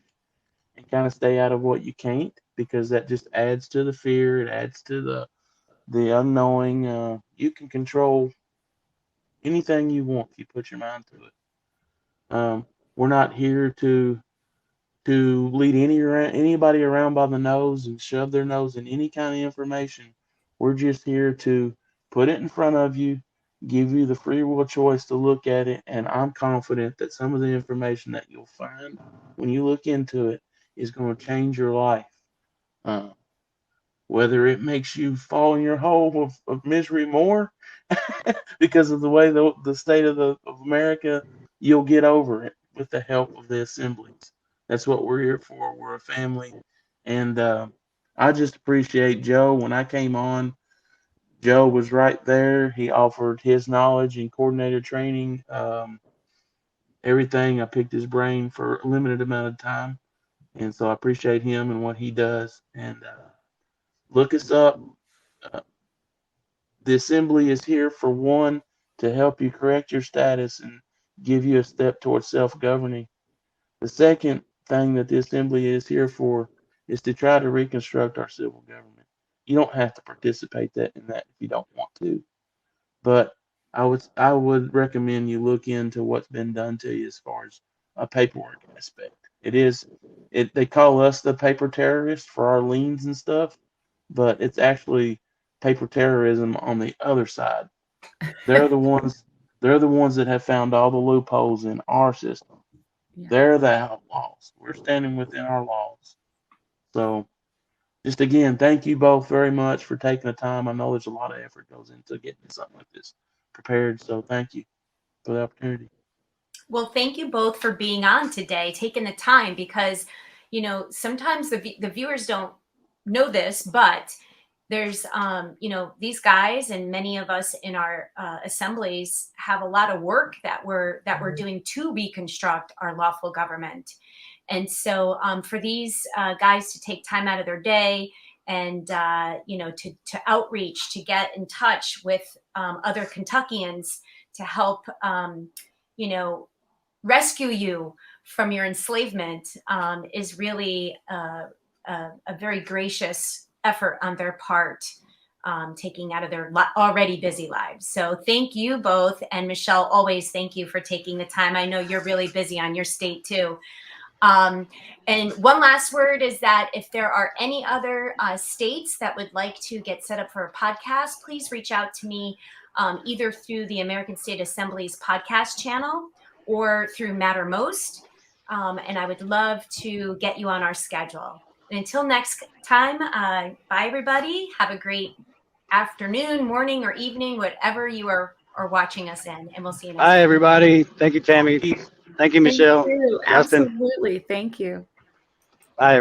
and kind of stay out of what you can't, because that just adds to the fear. It adds to the unknowing. You can control anything you want if you put your mind to it. We're not here to lead anybody around by the nose and shove their nose in any kind of information. We're just here to put it in front of you, give you the free will choice to look at it, and I'm confident that some of the information that you'll find when you look into it is going to change your life. Uh, whether it makes you fall in your hole of misery more because of the way the state of America, you'll get over it with the help of the assemblies. That's what we're here for. We're a family, and I just appreciate Joe. When I came on, Joe was right there. He offered his knowledge and coordinator training, everything. I picked his brain for a limited amount of time, and so I appreciate him and what he does. And look us up. Uh, the assembly is here for one, to help you correct your status and give you a step towards self-governing. The second thing that the assembly is here for is to try to reconstruct our civil government. You don't have to participate in that if you don't want to, but I would recommend you look into what's been done to you as far as a paperwork aspect. They call us the paper terrorists for our liens and stuff, but it's actually paper terrorism on the other side. They're the ones they're the ones that have found all the loopholes in our system. Yeah. They're the outlaws. We're standing within our laws. So just again, thank you both very much for taking the time. I know there's a lot of effort goes into getting something like this prepared. So thank you for the opportunity. Well, thank you both for being on today, taking the time, because, sometimes the viewers don't know this, but there's, these guys and many of us in our assemblies have a lot of work that we're doing to reconstruct our lawful government. And so for these guys to take time out of their day and, to outreach, to get in touch with other Kentuckians to help, rescue you from your enslavement is really a very gracious effort on their part, taking out of their already busy lives. So thank you both. And Michelle, always thank you for taking the time. I know you're really busy on your state too. And one last word is that if there are any other states that would like to get set up for a podcast, please reach out to me either through the American State Assembly's podcast channel or through Mattermost. And I would love to get you on our schedule. And until next time, bye everybody. Have a great afternoon, morning, or evening, whatever you are watching us in. And we'll see you next Bye, time. everybody. Thank you, Tammy. Thank you, Michelle. Thank you. Justin. Absolutely. Thank you. Bye.